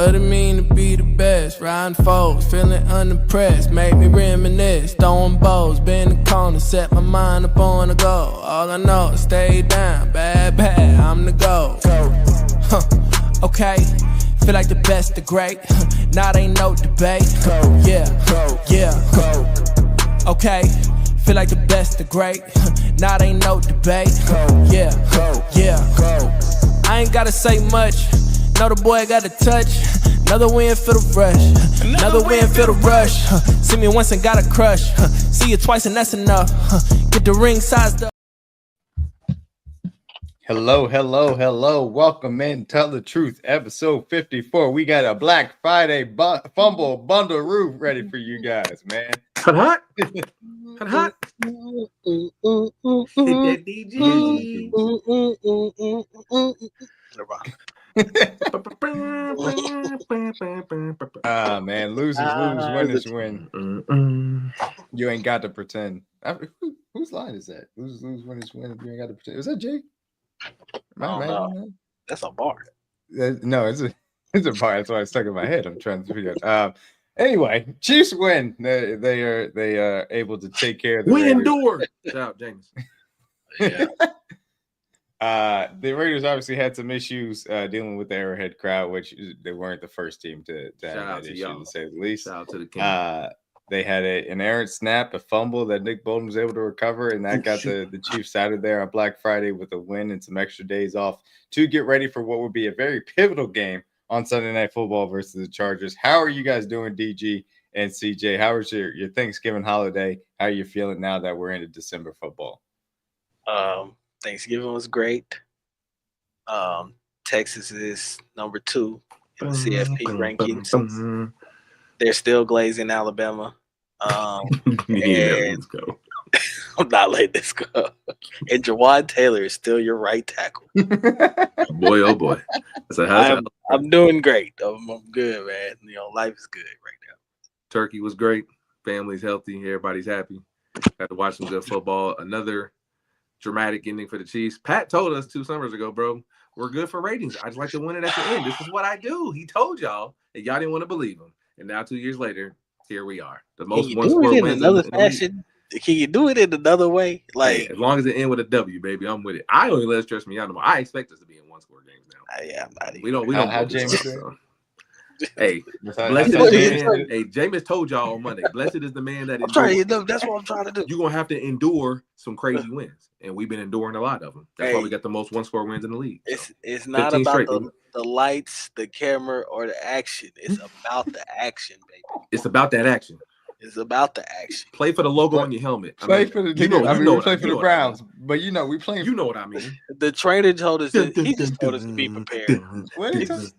What it mean to be the best? Riding foes, feeling unimpressed. Make me reminisce, throwing bows, bend the corner, set my mind up on the goal. All I know is stay down, bad, I'm the goal. Okay, feel like the best, the great. Now ain't no debate. Yeah. Okay, feel like the best, the great. Now ain't no debate. Yeah. I ain't gotta say much. Know the boy got a touch. Another win for the rush. Another win for the rush. See me once and got a crush. See you twice and that's enough. Get the ring sized up. Hello. Welcome in. Tell the Truth, episode 54. We got a Black Friday Fumble bundle roof ready for you guys, man. Hot. Hit that DG. Man, losers lose, winners win. You ain't got to pretend. Whose line is that? Losers lose, winners win. You ain't got to pretend. Is that Jay? That's a bar. No, it's a bar. That's why it's stuck in my head. I'm trying to figure out. Anyway, Chiefs win. They are able to take care of the We Raiders. endure. Shout out, James. Yeah. The Raiders obviously had some issues dealing with the Arrowhead crowd, which they weren't the first team to have that issue, to say the least. Shout out to the king. They had an errant snap, a fumble that Nick Bolton was able to recover, and that got the Chiefs out of there on Black Friday with a win and some extra days off to get ready for what would be a very pivotal game on Sunday Night Football versus the Chargers. How are you guys doing, DG and CJ? How was your Thanksgiving holiday? How are you feeling now that we're into December football? Thanksgiving was great. Texas is number 2 in the CFP rankings. They're still glazing Alabama. Let's go. I'm not letting this go. And Jawad Taylor is still your right tackle. Boy, oh boy. I'm doing great. I'm good, man. Life is good right now. Turkey was great. Family's healthy. Everybody's happy. Got to watch some good football. Another dramatic ending for the Chiefs. Pat told us 2 summers ago, bro, we're good for ratings. I just like to win it at the end. This is what I do. He told y'all, and y'all didn't want to believe him. And now 2 years later, here we are. The most one score wins in another fashion. Can you do it in another way? Like, as long as it ends with a W, baby, I'm with it. I only let it stress me out no more. I expect us to be in 1-score games now. Yeah, I'm not even. We don't. How James said. Hey, blessed is the man. Hey, James told y'all on Monday. Blessed is the man that endures. That's what I'm trying to do. You're gonna have to endure some crazy wins, and we've been enduring a lot of them. That's why we got the most 1-score wins in the league. So. It's not about the lights, the camera, or the action. It's about the action, baby. It's about that action. It's about the action. Play for the logo on your helmet. Play for the we play for the Browns, but we playing. You know what I mean. The trainer told us he just told us to be prepared. What he just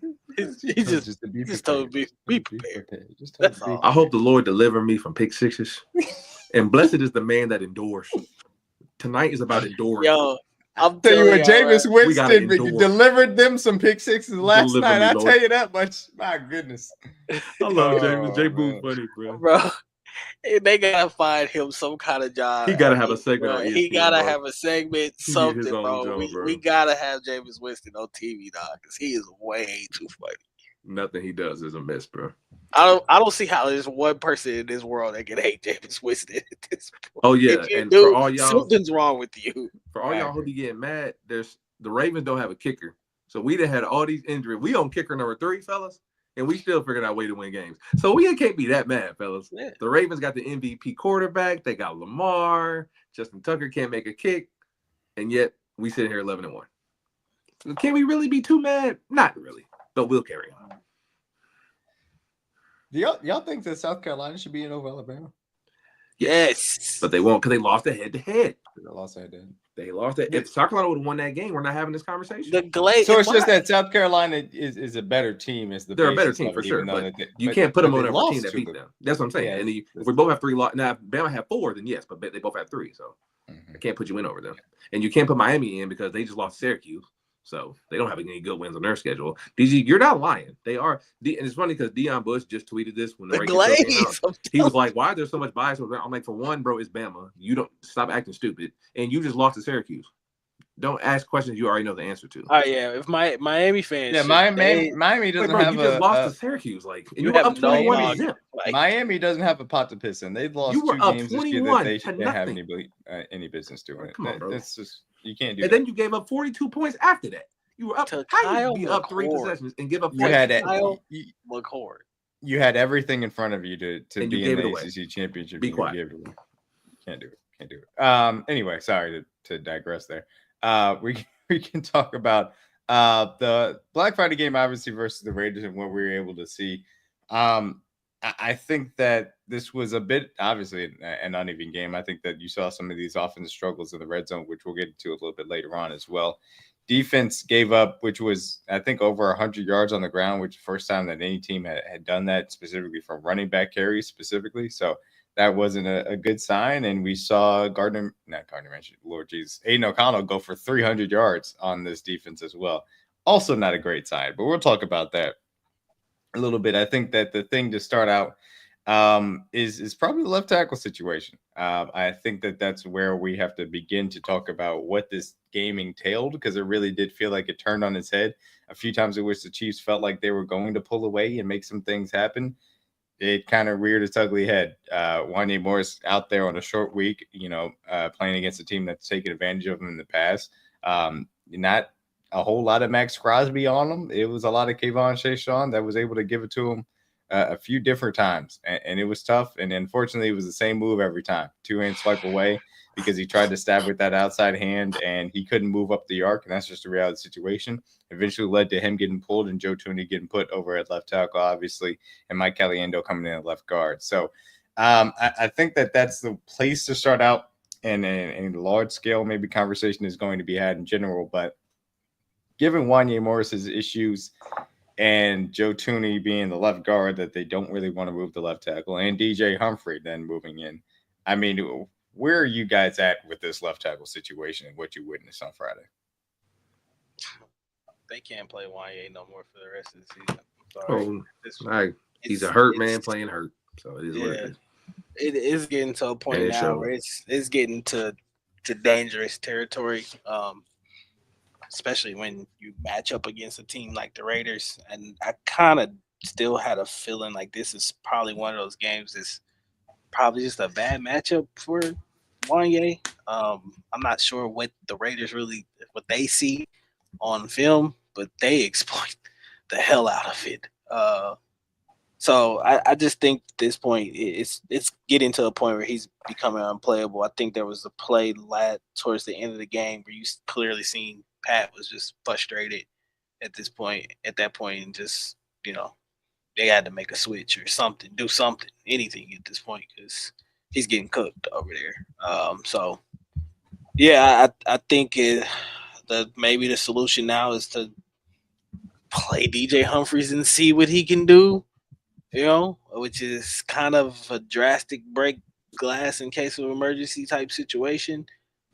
told me be prepared. That's all. I hope the Lord deliver me from pick sixes. And blessed is the man that endures. Tonight is about enduring. Yo, I'm tell you what, Jameis right, Winston delivered them some pick sixes last night. I'll tell you that much. My goodness. I love Jameis. Jay Boo's funny, bro. They gotta find him some kind of job. He gotta have a segment. Bro. He gotta have a segment, something, bro. We gotta have Jameis Winston on TV, dog, because he is way too funny. Nothing he does is a miss, bro. I don't see how there's one person in this world that can hate Jameis Winston at this point. Oh yeah, and for all y'all, something's wrong with you. For all y'all who be getting mad, the Ravens don't have a kicker, so we done had all these injuries. We on kicker number 3, fellas. And we still figured out a way to win games. So we can't be that mad, fellas. Yeah. The Ravens got the MVP quarterback. They got Lamar. Justin Tucker can't make a kick. And yet we sit here 11-1. So can we really be too mad? Not really. But we'll carry on. Do y'all think that South Carolina should be in over Alabama? Yes. But they won't because they lost the head-to-head. They lost it. If South Carolina would have won that game, we're not having this conversation. So it's just that South Carolina is a better team. They're a better team for sure. But you can't put them on a team that beat them. That's what I'm saying. Yeah, and if we both have 3 losses, now if Bama have 4, then yes, but they both have 3. So I can't put you in over them. And you can't put Miami in because they just lost Syracuse. So they don't have any good wins on their schedule. DG, you're not lying. They are. And it's funny because Deion Bush just tweeted this when the Glaze. He was like, "Why is there so much bias?" I'm like, for one, bro, it's Bama. You don't stop acting stupid, and you just lost to Syracuse. Don't ask questions you already know the answer to. Oh yeah, if Miami fans, Miami doesn't have you just lost to Syracuse, like, and you were up 21 to zip. Miami doesn't have a pot to piss in. They've lost 2 games this year that they didn't have any business doing. Come on, bro. That's just you can't do. And then you gave up 42 points after that. You were up. How you be up 3 possessions and give up? You had McCord. You had everything in front of you to be in the ACC championship. Be quiet. You can't do it. Anyway, sorry to digress there. We can talk about the Black Friday game, obviously, versus the Raiders and what we were able to see. I think that this was a bit, obviously, an uneven game. I think that you saw some of these offensive struggles in the red zone, which we'll get into a little bit later on as well. Defense gave up, which was, I think, over 100 yards on the ground, which is the first time that any team had done that, specifically from running back carries specifically. So that wasn't a good sign. And we saw Aiden O'Connell go for 300 yards on this defense as well. Also not a great sign, but we'll talk about that a little bit. I think that the thing to start out is probably the left tackle situation. I think that that's where we have to begin to talk about what this game entailed, because it really did feel like it turned on its head a few times in which the Chiefs felt like they were going to pull away and make some things happen. It kind of reared its ugly head. Wanya Morris out there on a short week, playing against a team that's taken advantage of him in the past. Not a whole lot of Max Crosby on him. It was a lot of Kayvon Shayshawn that was able to give it to him a few different times, and it was tough. And unfortunately, it was the same move every time. 2-hand swipe away, because he tried to stab with that outside hand and he couldn't move up the arc. And that's just a reality of the situation. Eventually led to him getting pulled and Joe Tooney getting put over at left tackle, obviously, and Mike Caliendo coming in at left guard. So I think that that's the place to start out. And a large scale, maybe conversation is going to be had in general. But given Wanya Morris's issues and Joe Tooney being the left guard, that they don't really want to move the left tackle, and DJ Humphrey then moving in, I mean, where are you guys at with this left tackle situation and what you witnessed on Friday? They can't play Wanya no more for the rest of the season. Sorry. He's a hurt man playing hurt. So it is what it is. It is getting to a point now where it's getting to dangerous territory, especially when you match up against a team like the Raiders. And I kind of still had a feeling like this is probably one of those games that's probably just a bad matchup for Wanya. I'm not sure what the Raiders what they see on film, but they exploit the hell out of it. So I just think at this point it's getting to a point where he's becoming unplayable. I think there was a play towards the end of the game where you clearly seen Pat was just frustrated at that point, and just, they had to make a switch or something, do something, anything at this point, because he's getting cooked over there. So yeah, I think maybe the solution now is to play DJ Humphries and see what he can do, which is kind of a drastic break glass in case of emergency type situation.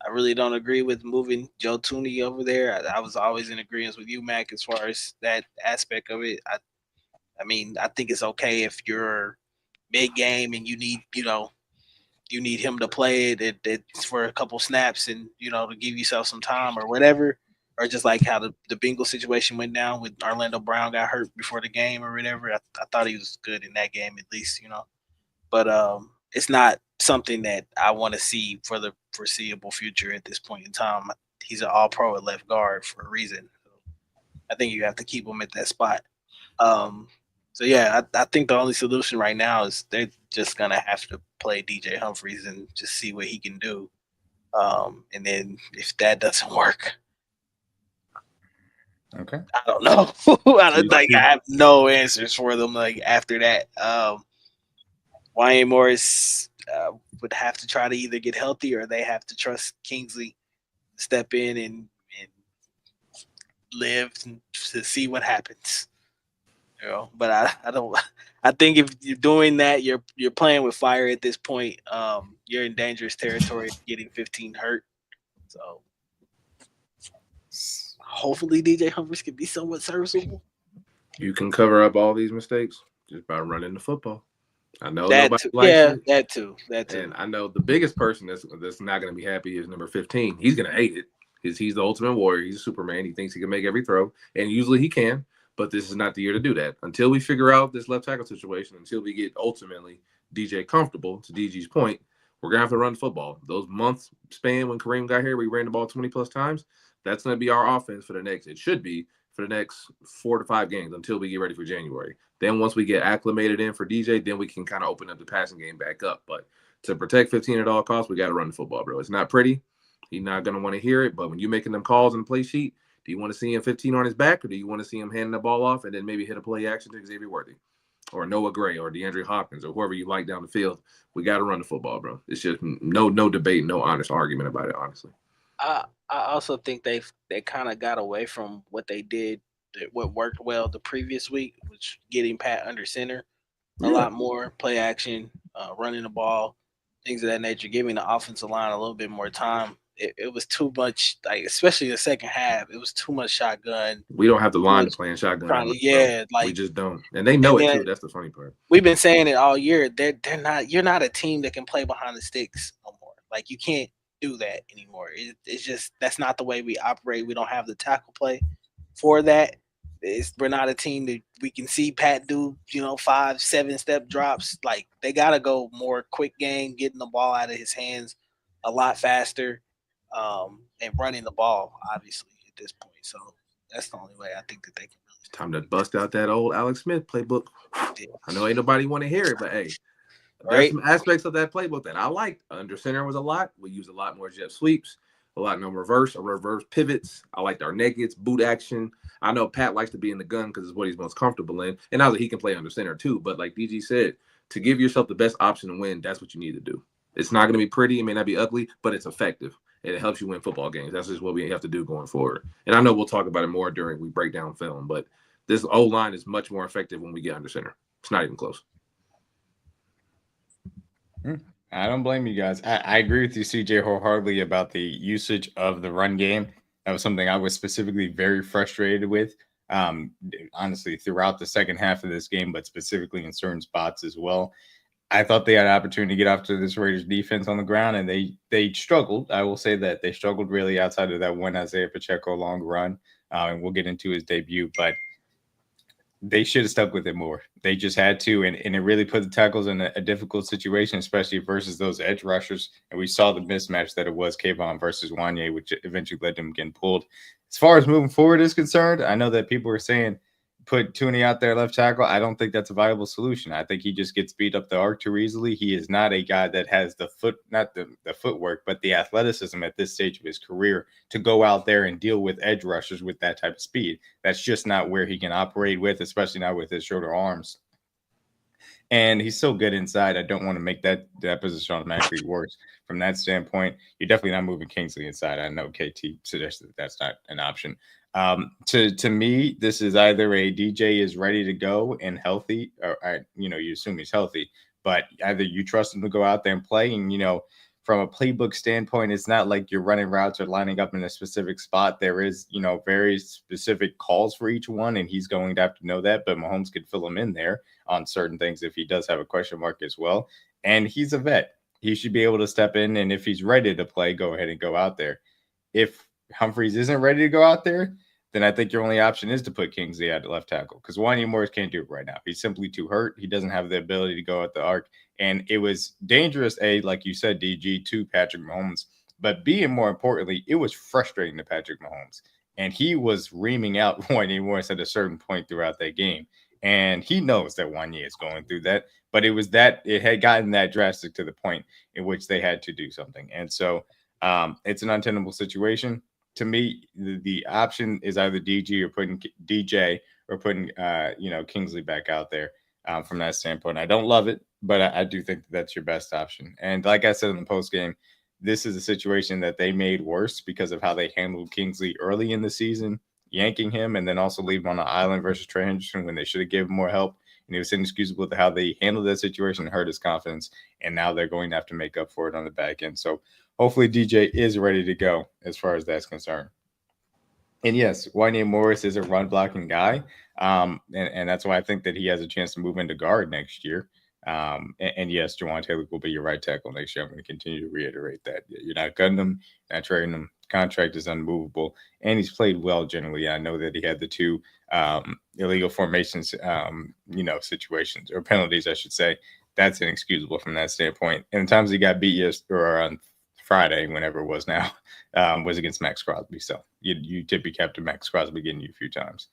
I really don't agree with moving Joe Tooney over there. I was always in agreement with you, Mac, as far as that aspect of it. I mean, I think it's okay if you're mid game and you need him to play it for a couple snaps and, to give yourself some time or whatever, or just like how the Bengals situation went down with Orlando Brown got hurt before the game or whatever. I thought he was good in that game, at least, but it's not something that I want to see for the foreseeable future at this point in time. He's an all-pro at left guard for a reason. So I think you have to keep him at that spot. So yeah, I think the only solution right now is they're just gonna have to play DJ Humphries and just see what he can do. And then if that doesn't work, okay, I don't know. I have no answers for them. Like after that, Wanya Morris would have to try to either get healthy or they have to trust Kingsley to step in and live to see what happens. But I don't. I think if you're doing that, you're playing with fire at this point. You're in dangerous territory, getting 15 hurt. So hopefully DJ Humphries can be somewhat serviceable. You can cover up all these mistakes just by running the football. I know that nobody too. likes it. That too. And I know the biggest person that's not going to be happy is number 15. He's going to hate it He's the ultimate warrior. He's a Superman. He thinks he can make every throw, and usually he can. But this is not the year to do that. Until we figure out this left tackle situation, until we get ultimately DJ comfortable, to DG's point, we're going to have to run football. Those months span when Kareem got here, we ran the ball 20-plus times. That's going to be our offense for the next – it should be for the next 4 to 5 games until we get ready for January. Then once we get acclimated in for DJ, then we can kind of open up the passing game back up. But to protect 15 at all costs, we got to run the football, bro. It's not pretty. He's not going to want to hear it. But when you're making them calls in the play sheet, do you want to see him 15 on his back, or do you want to see him handing the ball off and then maybe hit a play action to Xavier Worthy or Noah Gray or DeAndre Hopkins or whoever you like down the field? We got to run the football, bro. It's just no debate, no honest argument about it, honestly. I also think they kind of got away from what they did, what worked well the previous week, which getting Pat under center a lot more, play action, running the ball, things of that nature, giving the offensive line a little bit more time. It was too much, like especially the second half. It was too much shotgun. We don't have the line to play in shotgun. We just don't, and they know it too. That's the funny part. We've been saying it all year. They're not. You're not a team that can play behind the sticks no more. Like you can't do that anymore. It's just that's not the way we operate. We don't have the tackle play for that. We're not a team that we can see Pat do, 5-7 step drops. Like they got to go more quick game, getting the ball out of his hands a lot faster, and running the ball, obviously, at this point. So that's the only way I think that they can really. It's time to bust out that old Alex Smith playbook. Yeah. I know ain't nobody want to hear it, but hey, there's some aspects of that playbook that I liked. Under center was a lot. We used a lot more jet sweeps, a lot more reverse pivots. I liked our nakeds, boot action. I know Pat likes to be in the gun because it's what he's most comfortable in. And now that he can play under center too. But like DG said, to give yourself the best option to win, that's what you need to do. It's not going to be pretty. It may not be ugly, but it's effective. And it helps you win football games. That's just what we have to do going forward. And I know we'll talk about it more during we break down film, but this O-line is much more effective when we get under center. It's not even close. I don't blame you guys. I agree with you, CJ, wholeheartedly about the usage of the run game. That was something I was specifically very frustrated with, honestly, throughout the second half of this game, but specifically in certain spots as well. I thought they had an opportunity to get off to this Raiders defense on the ground, and they struggled. I will say that they struggled really outside of that one Isaiah Pacheco long run, and we'll get into his debut, but they should have stuck with it more. They just had to, and it really put the tackles in a difficult situation, especially versus those edge rushers. And we saw the mismatch that it was Kayvon versus Wanye, which eventually led to him getting pulled. As far as moving forward is concerned, I know that people are saying put Tooney out there left tackle. I don't think that's a viable solution. I think he just gets beat up the arc too easily. He is not a guy that has the footwork, but the athleticism at this stage of his career to go out there and deal with edge rushers with that type of speed. That's just not where he can operate with, especially not with his shorter arms. And he's so good inside. I don't want to make that position automatically worse. From that standpoint, you're definitely not moving Kingsley inside. I know KT suggested that that's not an option. To me, this is either a DJ is ready to go and healthy, or you assume he's healthy, but either you trust him to go out there and play. And from a playbook standpoint, it's not like you're running routes or lining up in a specific spot. There is very specific calls for each one, and he's going to have to know that. But Mahomes could fill him in there on certain things if he does have a question mark as well. And he's a vet. He should be able to step in, and if he's ready to play, go ahead and go out there. If Humphreys isn't ready to go out there, then I think your only option is to put Kingsley at left tackle, because Wanye Morris can't do it right now. He's simply too hurt. He doesn't have the ability to go at the arc. And it was dangerous, like you said, DG, to Patrick Mahomes. But B, and more importantly, it was frustrating to Patrick Mahomes. And he was reaming out Wanye Morris at a certain point throughout that game. And he knows that Wanye is going through that. But it had gotten that drastic to the point in which they had to do something. And so it's an untenable situation. To me, the option is either DJ or putting Kingsley back out there from that standpoint. I don't love it, but I do think that's your best option. And like I said in the post game, this is a situation that they made worse because of how they handled Kingsley early in the season, yanking him and then also leave him on the island versus Trey Henderson when they should have given more help. And it was inexcusable to how they handled that situation and hurt his confidence. And now they're going to have to make up for it on the back end. So hopefully DJ is ready to go as far as that's concerned. And yes, Wanye Morris is a run blocking guy. And that's why I think that he has a chance to move into guard next year. And yes, Jawan Taylor will be your right tackle next year. I'm going to continue to reiterate that. You're not cutting him, not trading him. contract is unmovable, and he's played well generally. I know that he had the 2 illegal formations, situations or penalties, I should say. That's inexcusable from that standpoint. And the times he got beat yesterday on Friday, whenever it was now, was against Max Crosby. So you typically captain Max Crosby getting you a few times.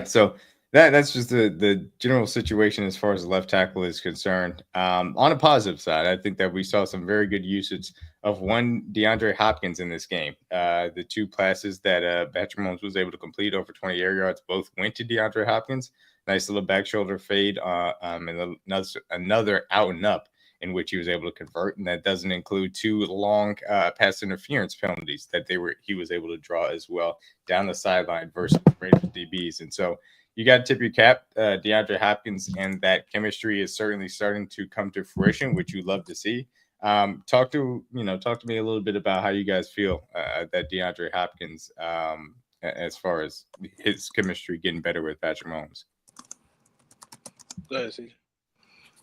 So that's just the general situation as far as the left tackle is concerned. On a positive side, I think that we saw some very good usage of one DeAndre Hopkins in this game. The 2 passes that Patrick Mahomes was able to complete over 20 air yards both went to DeAndre Hopkins. Nice little back shoulder fade, and another out and up in which he was able to convert, and that doesn't include 2 long pass interference penalties that he was able to draw as well down the sideline versus Raiders DBs. And so you got to tip your cap, DeAndre Hopkins, and that chemistry is certainly starting to come to fruition, which you love to see. Talk to me a little bit about how you guys feel that DeAndre Hopkins, as far as his chemistry getting better with Patrick Mahomes. Go ahead, CJ.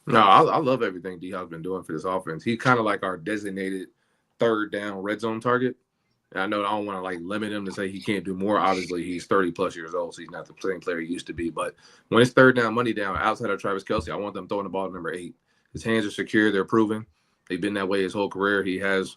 No, I love everything D-Hop's been doing for this offense. He's kind of like our designated third down red zone target. And I know I don't want to limit him to say he can't do more. Obviously, he's 30-plus years old, so he's not the same player he used to be. But when it's third down, money down, outside of Travis Kelce, I want them throwing the ball to number 8. His hands are secure. They're proven. They've been that way his whole career. He has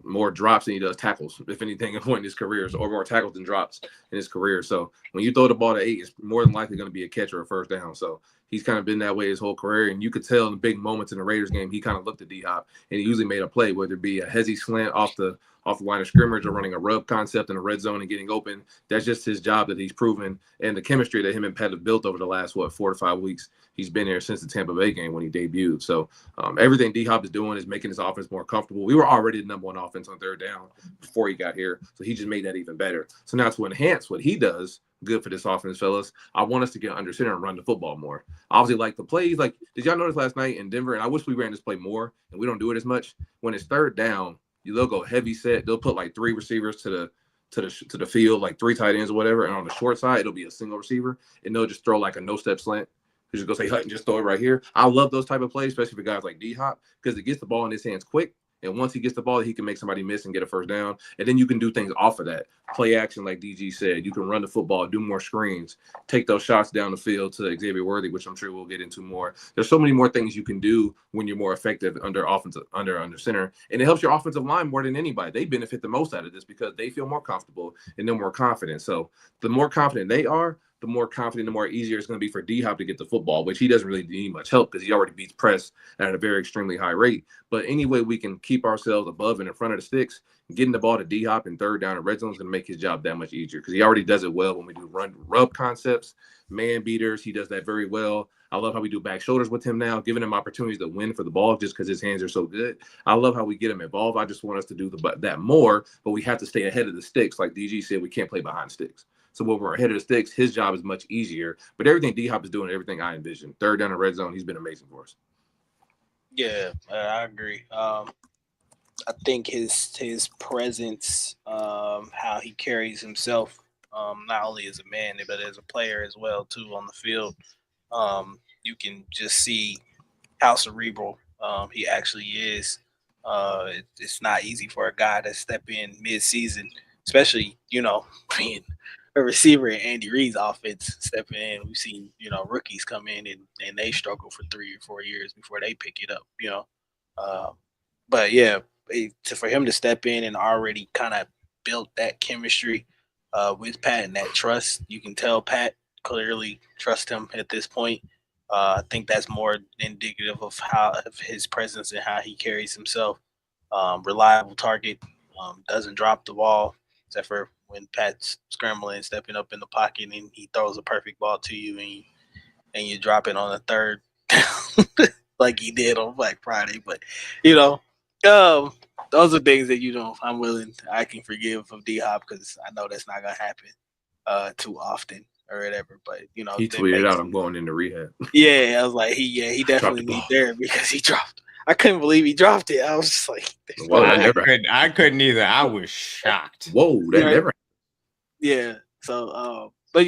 more drops than he does tackles, if anything, at point in his career, or more tackles than drops in his career. So when you throw the ball to 8, it's more than likely going to be a catch or a first down. So he's kind of been that way his whole career. And you could tell in the big moments in the Raiders game, he kind of looked at D-Hop, and he usually made a play, whether it be a hezzy slant off the line of scrimmage or running a rub concept in a red zone and getting open. That's just his job that he's proven. And the chemistry that him and Pat have built over the last, 4 to 5 weeks, he's been there since the Tampa Bay game when he debuted. So everything D-Hop is doing is making his offense more comfortable. We were already the number 1 offense on third down before he got here. So he just made that even better. So now to enhance what he does, good for this offense, fellas, I want us to get under center and run the football more. Obviously, the plays, did y'all notice last night in Denver? And I wish we ran this play more, and we don't do it as much. When it's third down, they'll go heavy set. They'll put 3 receivers to the field, 3 tight ends or whatever. And on the short side, it'll be a single receiver, and they'll just throw a no-step slant. He's just going to say, and just throw it right here. I love those type of plays, especially for guys like D-Hop, because it gets the ball in his hands quick. And once he gets the ball, he can make somebody miss and get a first down. And then you can do things off of that. Play action, like DG said. You can run the football, do more screens, take those shots down the field to Xavier Worthy, which I'm sure we'll get into more. There's so many more things you can do when you're more effective under center. And it helps your offensive line more than anybody. They benefit the most out of this because they feel more comfortable and they're more confident. So the more confident they are, the more confident, the more easier it's going to be for D-Hop to get the football, which he doesn't really need much help because he already beats press at a very extremely high rate. But any way we can keep ourselves above and in front of the sticks, getting the ball to D-Hop in third down and red zone is going to make his job that much easier because he already does it well when we do rub concepts, man beaters. He does that very well. I love how we do back shoulders with him now, giving him opportunities to win for the ball just because his hands are so good. I love how we get him involved. I just want us to do that more, but we have to stay ahead of the sticks. Like DG said, we can't play behind sticks. So when we're ahead of the sticks, his job is much easier. But everything D-Hop is doing, everything I envision. Third down and red zone, he's been amazing for us. Yeah, I agree. I think his presence, how he carries himself, not only as a man but as a player as well too on the field, you can just see how cerebral he actually is. It's not easy for a guy to step in mid-season, especially being a receiver in Andy Reid's offense stepping in. We've seen, rookies come in and they struggle for 3 or 4 years before they pick it up, But yeah, for him to step in and already kind of built that chemistry with Pat and that trust, you can tell Pat clearly trusts him at this point. I think that's more indicative of his presence and how he carries himself. Reliable target, doesn't drop the ball, except for when Pat's scrambling, stepping up in the pocket, and he throws a perfect ball to you, and you drop it on the third, like he did on Black Friday. But those are things that I can forgive of D-Hop because I know that's not gonna happen too often or whatever. But he tweeted out, "I'm going into rehab." Yeah, I was like, he definitely needs there because he dropped. I couldn't believe he dropped it. I was just like, "Whoa!" I couldn't either. I was shocked. Whoa, that never. Yeah. So, but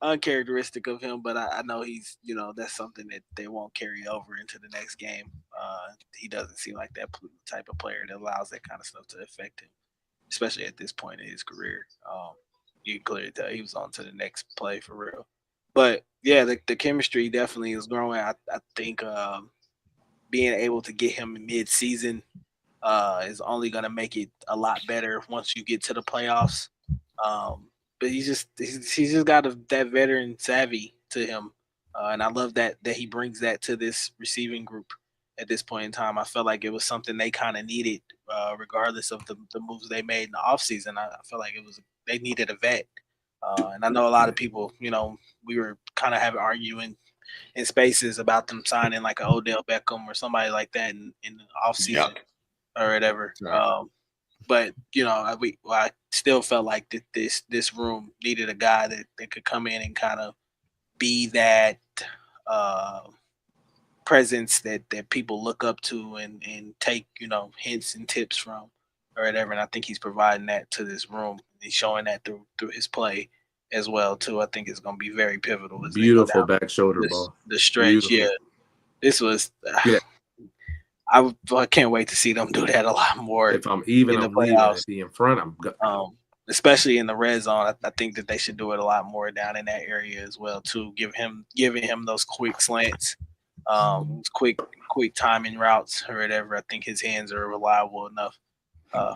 uncharacteristic of him, but I know he's, that's something that they won't carry over into the next game. He doesn't seem like that type of player that allows that kind of stuff to affect him, especially at this point in his career. You can clearly tell he was on to the next play for real. But yeah, the chemistry definitely is growing. I think being able to get him mid-season is only going to make it a lot better once you get to the playoffs. But he's just got that veteran savvy to him, and I love that he brings that to this receiving group at this point in time. I felt like it was something they kind of needed, regardless of the moves they made in the offseason. I felt like they needed a vet, and I know a lot of people, we were kind of arguing in spaces about them signing like an Odell Beckham or somebody like that in the offseason or whatever. Right. But I still felt like that this room needed a guy that could come in and kind of be that presence that people look up to and take hints and tips from or whatever. And I think he's providing that to this room. He's showing that through his play as well too. I think it's going to be very pivotal. As Beautiful back shoulder ball. The stretch, Beautiful. This was. I can't wait to see them do that a lot more. If I'm even, in the I'm leaving. playoffs. If he in front, I'm especially in the red zone. I think that they should do it a lot more down in that area as well too. Giving him those quick slants, quick timing routes or whatever. I think his hands are reliable enough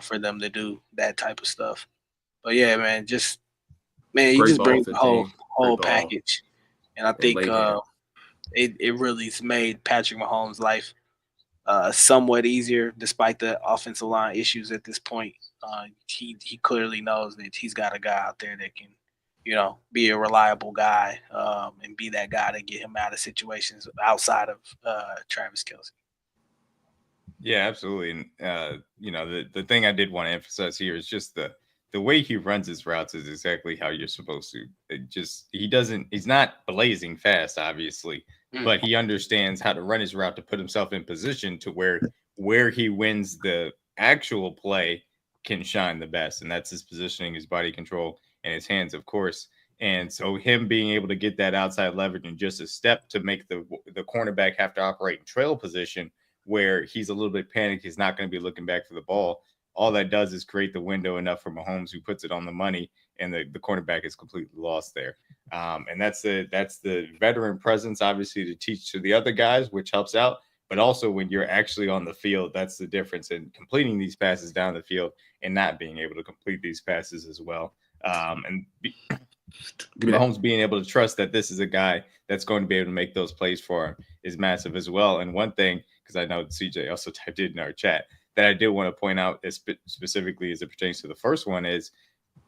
for them to do that type of stuff. But yeah, man, he just brings the whole package, and I think it really has made Patrick Mahomes' life somewhat easier despite the offensive line issues at this point. He clearly knows that he's got a guy out there that can, be a reliable guy and be that guy to get him out of situations outside of Travis Kelce. Yeah, absolutely. And the thing I did want to emphasize here is just the way he runs his routes is exactly how you're supposed to. He's not blazing fast, obviously, but he understands how to run his route to put himself in position to where he wins the actual play can shine the best. And that's his positioning, his body control, and his hands, of course. And so him being able to get that outside leverage in just a step to make the cornerback have to operate in trail position where he's a little bit panicked, he's not going to be looking back for the ball. All that does is create the window enough for Mahomes, who puts it on the money, and the cornerback is completely lost there. And that's the veteran presence, obviously, to teach to the other guys, which helps out. But also when you're actually on the field, that's the difference in completing these passes down the field and not being able to complete these passes as well. Mahomes being able to trust that this is a guy that's going to be able to make those plays for him is massive as well. And one thing, because I know CJ also typed it in our chat, that I did want to point out specifically as it pertains to the first one is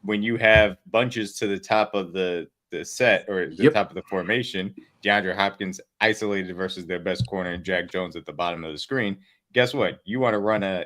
when you have bunches to the top of the set or the top of the formation, DeAndre Hopkins isolated versus their best corner and Jack Jones at the bottom of the screen. Guess what? You want to run a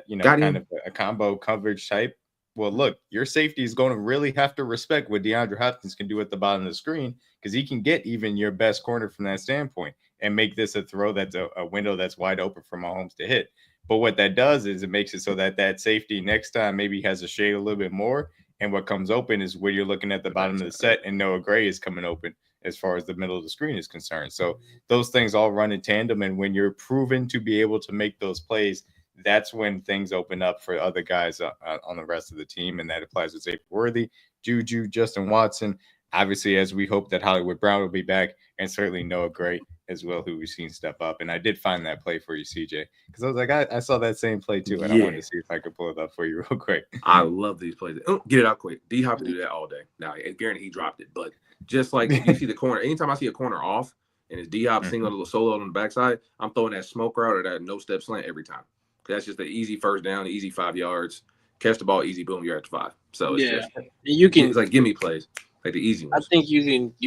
combo coverage type. Well, look, your safety is going to really have to respect what DeAndre Hopkins can do at the bottom of the screen because he can get even your best corner from that standpoint and make this a throw that's a window that's wide open for Mahomes to hit. But what that does is it makes it so that safety next time maybe has a shade a little bit more. And what comes open is where you're looking at the bottom of the set and Noah Gray is coming open as far as the middle of the screen is concerned. So those things all run in tandem. And when you're proven to be able to make those plays, that's when things open up for other guys on the rest of the team. And that applies to Xavier Worthy, Juju, Justin Watson. Obviously, as we hope that Hollywood Brown will be back, and certainly Noah Gray as well, who we've seen step up. And I did find that play for you, CJ, because I was like, I saw that same play too, and I wanted to see if I could pull it up for you real quick. I love these plays. Get it out quick. D-Hop can do that all day. Now, guarantee he dropped it, but just like you see the corner, anytime I see a corner off and it's D-Hop single a little solo on the backside, I'm throwing that smoke route or that no-step slant every time. That's just the easy first down, the easy 5 yards. Catch the ball, easy, boom, you're at 5. So it's it's like give me plays. Like the easy ones. I think you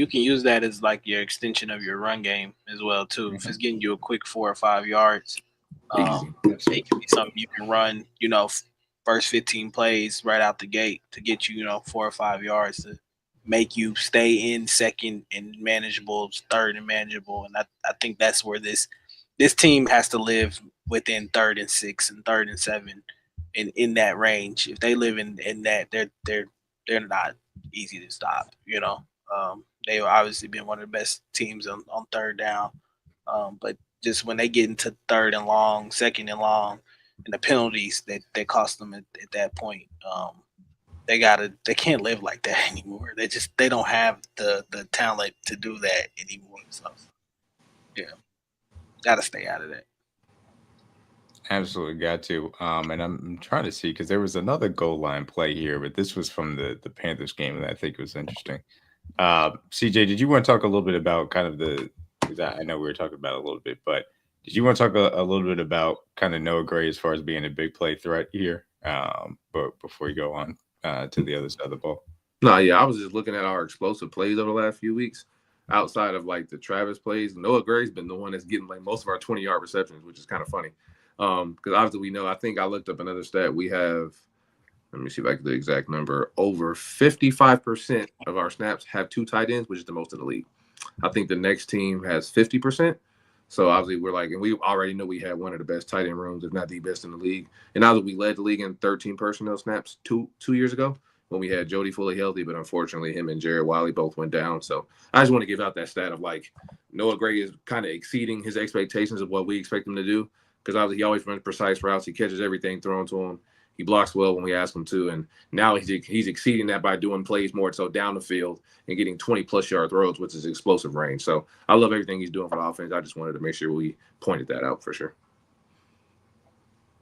can use that as like your extension of your run game as well too. If it's getting you a quick 4 or 5 yards, it can be something you can run. First 15 plays right out the gate to get you 4 or 5 yards to make you stay in second and manageable, third and manageable. And I think that's where this team has to live within 3rd and 6 and 3rd and 7 in that range. If they live in that, they're not easy to stop, They've obviously been one of the best teams on third down. But just when they get into third and long, second and long, and the penalties that cost them at that point, they can't live like that anymore. They don't have the talent to do that anymore. So yeah, gotta stay out of that. Absolutely got to. And I'm trying to see because there was another goal line play here, but this was from the Panthers game that I think was interesting. CJ, did you want to talk a little bit about kind of because I know we were talking about it a little bit, but did you want to talk a little bit about kind of Noah Gray as far as being a big play threat here? But before you go on to the other side of the ball. No, yeah, I was just looking at our explosive plays over the last few weeks. Outside of like the Travis plays, Noah Gray's been the one that's getting like most of our 20-yard receptions, which is kind of funny. Because obviously we know, I think I looked up another stat. We have, let me see if I can get the exact number, over 55% of our snaps have 2 tight ends, which is the most in the league. I think the next team has 50%. So obviously we're like, and we already know we had one of the best tight end rooms, if not the best in the league. And now that we led the league in 13 personnel snaps two years ago when we had Jody fully healthy, but unfortunately him and Jared Wiley both went down. So I just want to give out that stat of like Noah Gray is kind of exceeding his expectations of what we expect him to do. Because obviously he always runs precise routes. He catches everything thrown to him. He blocks well when we ask him to. And now he's exceeding that by doing plays more so down the field and getting 20-plus yard throws, which is explosive range. So I love everything he's doing for the offense. I just wanted to make sure we pointed that out for sure.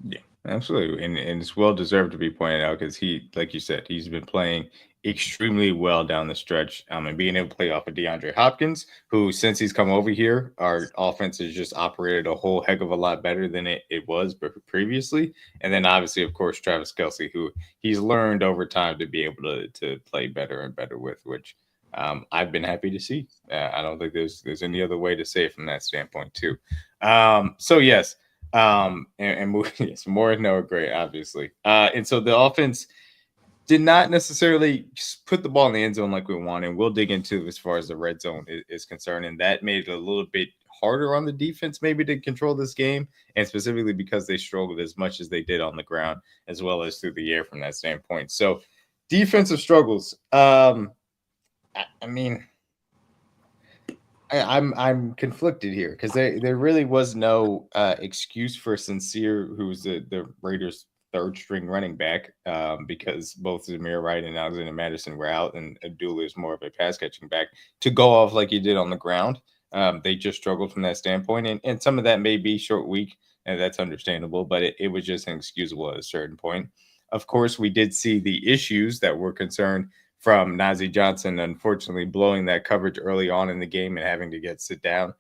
Yeah, absolutely. And it's well deserved to be pointed out because he, like you said, he's been playing extremely well down the stretch. And being able to play off of DeAndre Hopkins, who since he's come over here, our offense has just operated a whole heck of a lot better than it was previously. And then obviously, of course, Travis Kelce, who he's learned over time to be able to play better and better with, which I've been happy to see. I don't think there's any other way to say it from that standpoint too. So yes. And yes, more Noah Gray, obviously. And so the offense did not necessarily just put the ball in the end zone like we wanted. And we'll dig into as far as the red zone is concerned. And that made it a little bit harder on the defense maybe to control this game. And specifically because they struggled as much as they did on the ground as well as through the air from that standpoint. So defensive struggles. I mean, I'm conflicted here because there really was no excuse for Sincere, who's the Raiders' third string running back, because both Zamir Wright and Alexander Madison were out, and Abdullah is more of a pass catching back, to go off like he did on the ground. They just struggled from that standpoint, and some of that may be short week, and that's understandable, but it was just inexcusable at a certain point. Of course, we did see the issues that were concerned from Najee Johnson, unfortunately blowing that coverage early on in the game and having to sit down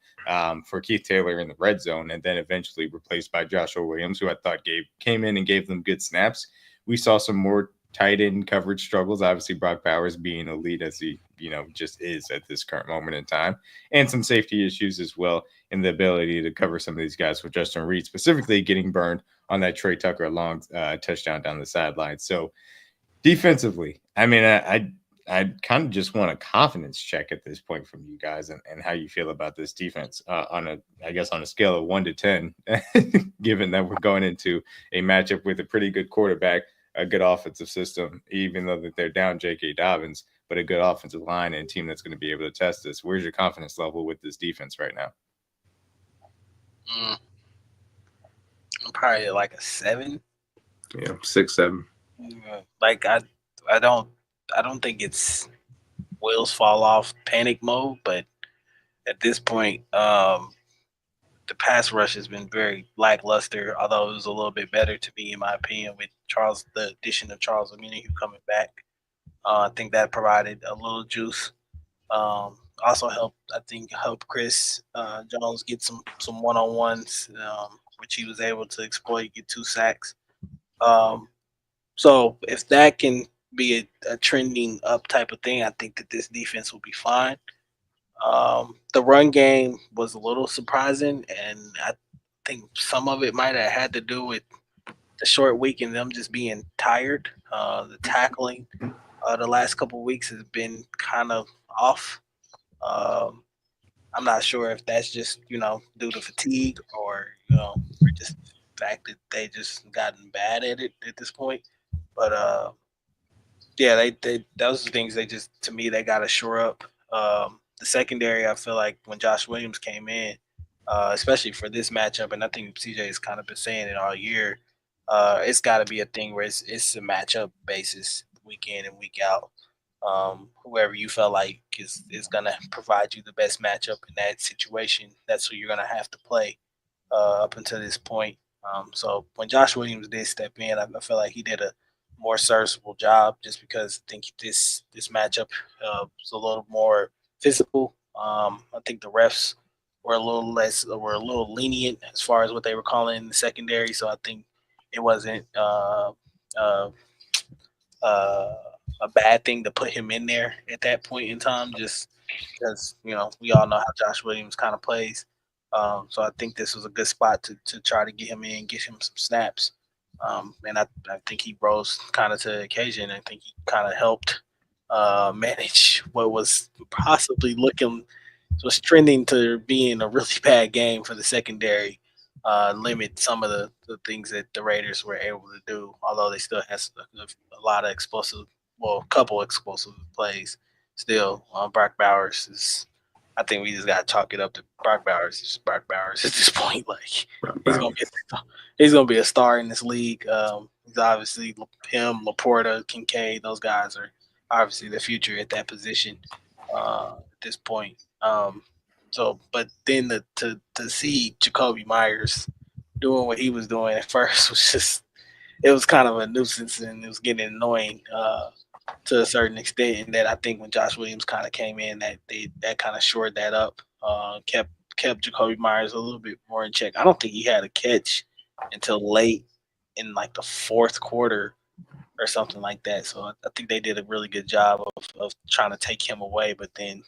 for Keith Taylor in the red zone, and then eventually replaced by Joshua Williams, who I thought came in and gave them good snaps. We saw some more tight end coverage struggles, obviously Brock Bowers being elite as he just is at this current moment in time, and some safety issues as well in the ability to cover some of these guys, with Justin Reed specifically getting burned on that Trey Tucker long touchdown down the sideline. So defensively, I mean, I kind of just want a confidence check at this point from you guys and how you feel about this defense on a scale of 1 to 10, given that we're going into a matchup with a pretty good quarterback, a good offensive system, even though that they're down J.K. Dobbins, but a good offensive line and a team that's going to be able to test this. Where's your confidence level with this defense right now? I'm probably like a 7. Yeah, 6, 7. Like I don't think it's wheels fall off panic mode, but at this point, the pass rush has been very lackluster, although it was a little bit better to me, in my opinion, with the addition of Charles Omenihu coming back. I think that provided a little juice. Also helped Chris Jones get some one-on-ones, which he was able to exploit, get 2 sacks. So if that can be a trending up type of thing, I think that this defense will be fine. The run game was a little surprising, and I think some of it might have had to do with the short week and them just being tired. The tackling the last couple of weeks has been kind of off. I'm not sure if that's just due to fatigue or just the fact that they just gotten bad at it at this point. But yeah, they those are things they just, to me, they got to shore up. The secondary, I feel like when Josh Williams came in, especially for this matchup, and I think CJ has kind of been saying it all year, it's got to be a thing where it's a matchup basis week in and week out. Whoever you felt like is going to provide you the best matchup in that situation, that's who you're going to have to play up until this point. So when Josh Williams did step in, I feel like he did a more serviceable job just because I think this matchup was a little more physical. I think the refs were a little lenient as far as what they were calling in the secondary. So I think it wasn't uh, a bad thing to put him in there at that point in time, just because we all know how Josh Williams kind of plays. So I think this was a good spot to try to get him in, get him some snaps. And I think he rose kind of to the occasion. I think he kind of helped manage what was possibly was trending to being a really bad game for the secondary, limit some of the things that the Raiders were able to do, although they still had a lot of a couple explosive plays still. Brock Bowers is, I think we just got to chalk it up to Brock Bowers. It's just Brock Bowers at this point. Like, he's gonna be a star in this league. He's obviously him, Laporta, Kincaid. Those guys are obviously the future at that position at this point. But then to see Jacoby Myers doing what he was doing at first it was kind of a nuisance, and it was getting annoying to a certain extent. And that I think when Josh Williams kind of came in, that kind of shored that up, kept Jacoby Myers a little bit more in check. I don't think he had a catch until late in like the fourth quarter or something like that. So I think they did a really good job of trying to take him away. But then,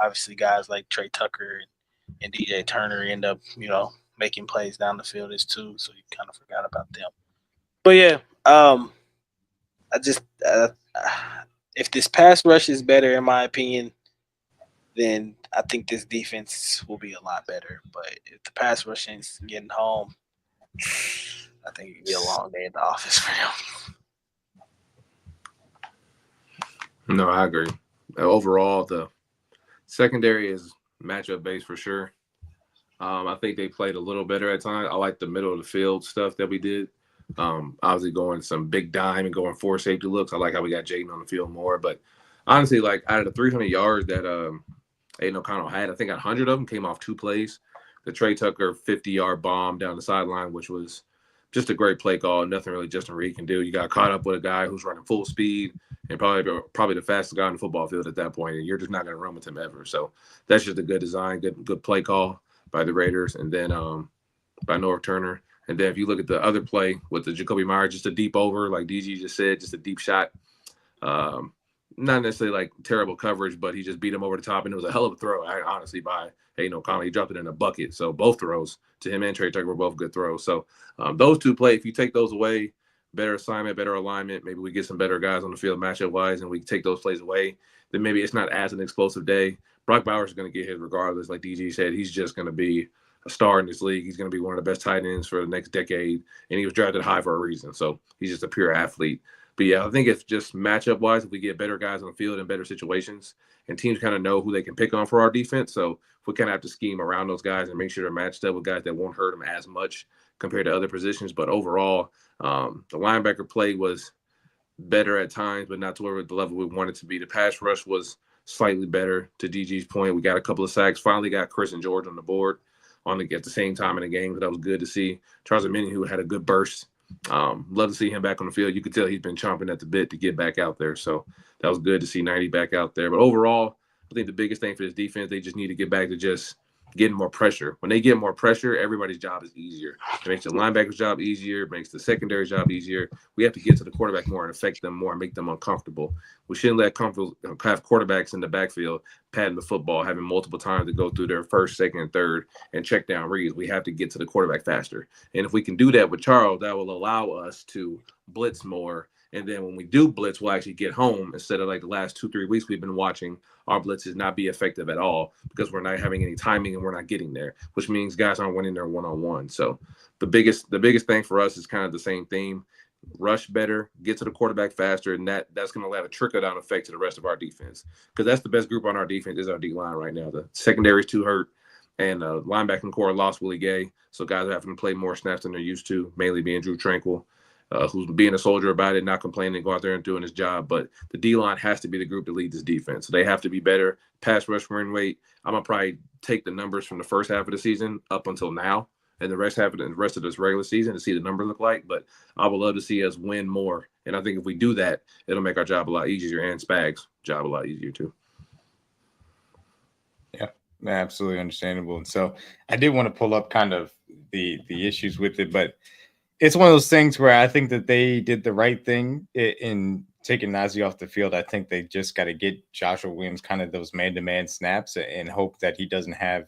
obviously guys like Trey Tucker and DJ Turner end up, making plays down the field as too. So you kind of forgot about them. But yeah, I just if this pass rush is better, in my opinion, then I think this defense will be a lot better. But if the pass rush ain't getting home, I think it'd be a long day in the office for them. No, I agree. Overall, the secondary is matchup based for sure. I think they played a little better at times. I like the middle of the field stuff that we did. Obviously going some big dime and going 4 safety looks. I like how we got Jaden on the field more. But honestly, like out of the 300 yards that Aiden O'Connell had, I think 100 of them came off 2 plays. The Trey Tucker 50-yard bomb down the sideline, which was just a great play call. Nothing really Justin Reed can do. You got caught up with a guy who's running full speed and probably the fastest guy on the football field at that point, and you're just not going to run with him ever. So that's just a good design, good play call by the Raiders, and then by North Turner. And then if you look at the other play with the Jacoby Myers, just a deep over, like DG just said, just a deep shot. Not necessarily like terrible coverage, but he just beat him over the top, and it was a hell of a throw, honestly, by Aiden O'Connell. He dropped it in a bucket. So both throws to him and Trey Tucker were both good throws. So those 2 plays, if you take those away, better assignment, better alignment, maybe we get some better guys on the field matchup-wise, and we take those plays away, then maybe it's not as an explosive day. Brock Bowers is going to get his regardless. Like DG said, he's just going to be a star in this league. He's going to be one of the best tight ends for the next decade, and he was drafted high for a reason. So he's just a pure athlete. But yeah, I think it's just matchup wise, if we get better guys on the field in better situations, and teams kind of know who they can pick on for our defense. So we kind of have to scheme around those guys and make sure they're matched up with guys that won't hurt them as much compared to other positions. But overall, the linebacker play was better at times, but not to where the level we wanted to be. The pass rush was slightly better, to DG's point. We got a couple of sacks. Finally got Chris and George on the board at the same time in the game. So that was good to see. Charles Omenihu had a good burst. Love to see him back on the field. You could tell he's been chomping at the bit to get back out there. So that was good to see 90 back out there. But overall, I think the biggest thing for this defense, they just need to get back to just getting more pressure. When they get more pressure, everybody's job is easier. It makes the linebacker's job easier. It makes the secondary job easier. We have to get to the quarterback more and affect them more and make them uncomfortable. We shouldn't have quarterbacks in the backfield patting the football, having multiple times to go through their first, second, and third and check down reads. We have to get to the quarterback faster. And if we can do that with Charles, that will allow us to blitz more. And then when we do blitz, we'll actually get home instead of like the last 2-3 weeks we've been watching our blitzes not be effective at all because we're not having any timing and we're not getting there, which means guys aren't winning their one-on-one. So the biggest thing for us is kind of the same theme. rush better, get to the quarterback faster, and that's going to have a trickle-down effect to the rest of our defense. Because that's the best group on our defense is our D-line right now. The secondary is too hurt, and linebacking core lost Willie Gay, so guys are having to play more snaps than they're used to, mainly being Drew Tranquil, who's being a soldier about it, not complaining, go out there and doing his job. But the D-line has to be the group that leads this defense. So they have to be better. Pass rush win rate, I'm going to probably take the numbers from the first half of the season up until now, and the rest of this regular season to see the numbers look like. But I would love to see us win more. And I think if we do that, it'll make our job a lot easier, and Spag's job a lot easier too. Yeah, absolutely understandable. And so I did want to pull up kind of the issues with it, but it's one of those things where I think that they did the right thing in taking Najee off the field. I think they just got to get Joshua Williams kind of those man-to-man snaps and hope that he doesn't have,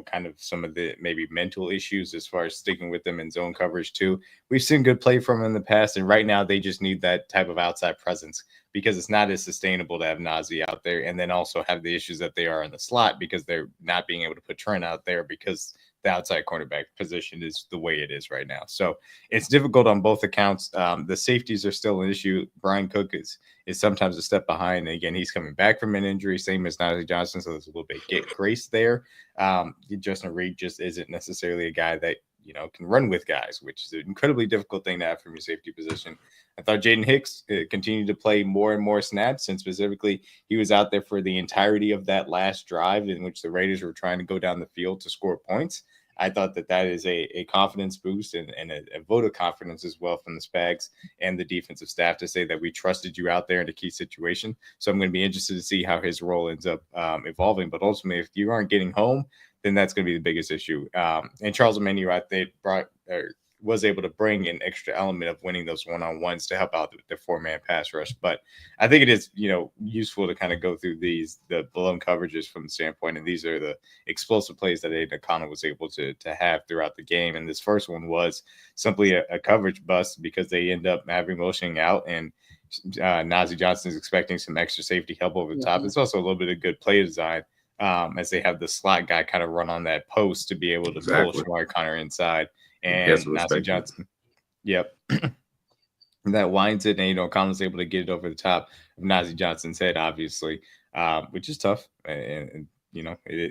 kind of some of the maybe mental issues as far as sticking with them in zone coverage too. We've seen good play from him in the past, and right now they just need that type of outside presence because it's not as sustainable to have Najee out there and then also have the issues that they are in the slot because they're not being able to put Trent out there because the outside cornerback position is the way it is right now. So it's difficult on both accounts. The safeties are still an issue. Brian Cook is sometimes a step behind. And again, he's coming back from an injury, same as Najee Johnson. So there's a little bit of grace there. Justin Reed just isn't necessarily a guy that, can run with guys, which is an incredibly difficult thing to have from your safety position. I thought Jaden Hicks continued to play more and more snaps, and specifically he was out there for the entirety of that last drive in which the Raiders were trying to go down the field to score points. I thought that is a confidence boost and a vote of confidence as well from the Spags and the defensive staff to say that we trusted you out there in a key situation. So I'm going to be interested to see how his role ends up evolving. But ultimately, if you aren't getting home, then that's going to be the biggest issue. And Charles Omenihu, I think, was able to bring an extra element of winning those one-on-ones to help out the four-man pass rush. But I think it is, useful to kind of go through the blown coverages from the standpoint. And these are the explosive plays that Aiden O'Connell was able to have throughout the game. And this first one was simply a coverage bust because they end up having motioning out and Najee Johnson is expecting some extra safety help over the top. It's also a little bit of good play design as they have the slot guy kind of run on that post to be able to pull Shamari Connor inside. And Najee Johnson, that winds it, and O'Connell's able to get it over the top of Najee Johnson's head, obviously, which is tough, and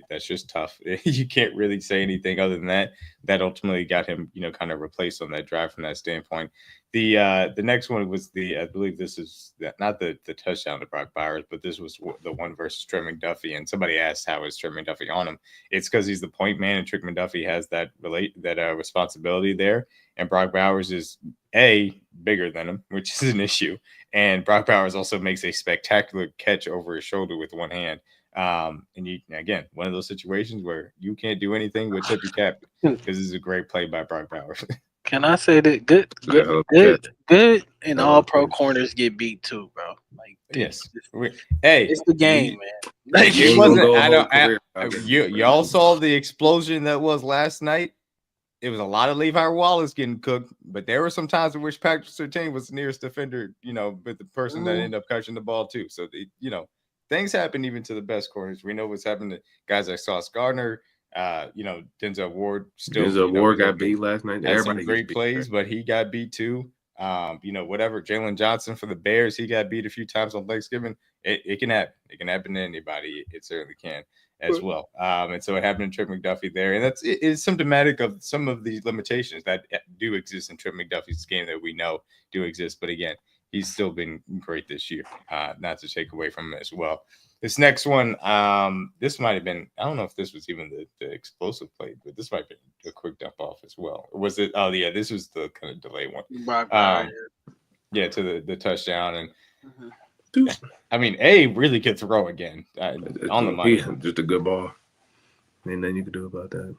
that's just tough. You can't really say anything other than that. That ultimately got him, kind of replaced on that drive from that standpoint. The next one was I believe this is not the touchdown to Brock Bowers, but this was the one versus Trent McDuffie. And somebody asked how is Trent McDuffie on him? It's because he's the point man, and Trent McDuffie has that responsibility there. And Brock Bowers is bigger than him, which is an issue. And Brock Bowers also makes a spectacular catch over his shoulder with one hand. And again, one of those situations where you can't do anything but tip your cap because this is a great play by Brock Bowers. Can I say that good and all pro corners get beat too, bro? Like, yes, it's the game, man. Like, it wasn't. Y'all saw the explosion that was last night. It was a lot of Levi Wallace getting cooked, but there were some times in which Patrick Surtain was the nearest defender, with the person that ended up catching the ball too. So things happen even to the best corners. We know what's happened to guys like Sauce Gardner. Denzel Ward got beat last night. Everybody great plays, but he got beat too. Whatever. Jalen Johnson for the Bears, he got beat a few times on Thanksgiving. It can happen. It can happen to anybody. It certainly can as well. And so it happened to Trent McDuffie there, and it's symptomatic of some of the limitations that do exist in Trent McDuffie's game that we know do exist. But again, he's still been great this year. Not to take away from him as well. This next one, this might have been, I don't know if this was even the explosive play, but this might have been a quick dump off as well. Or was it? Oh, yeah, this was the kind of delay one. To the touchdown. And I mean, really could throw again on the money. Just a good ball. Ain't nothing you can do about that.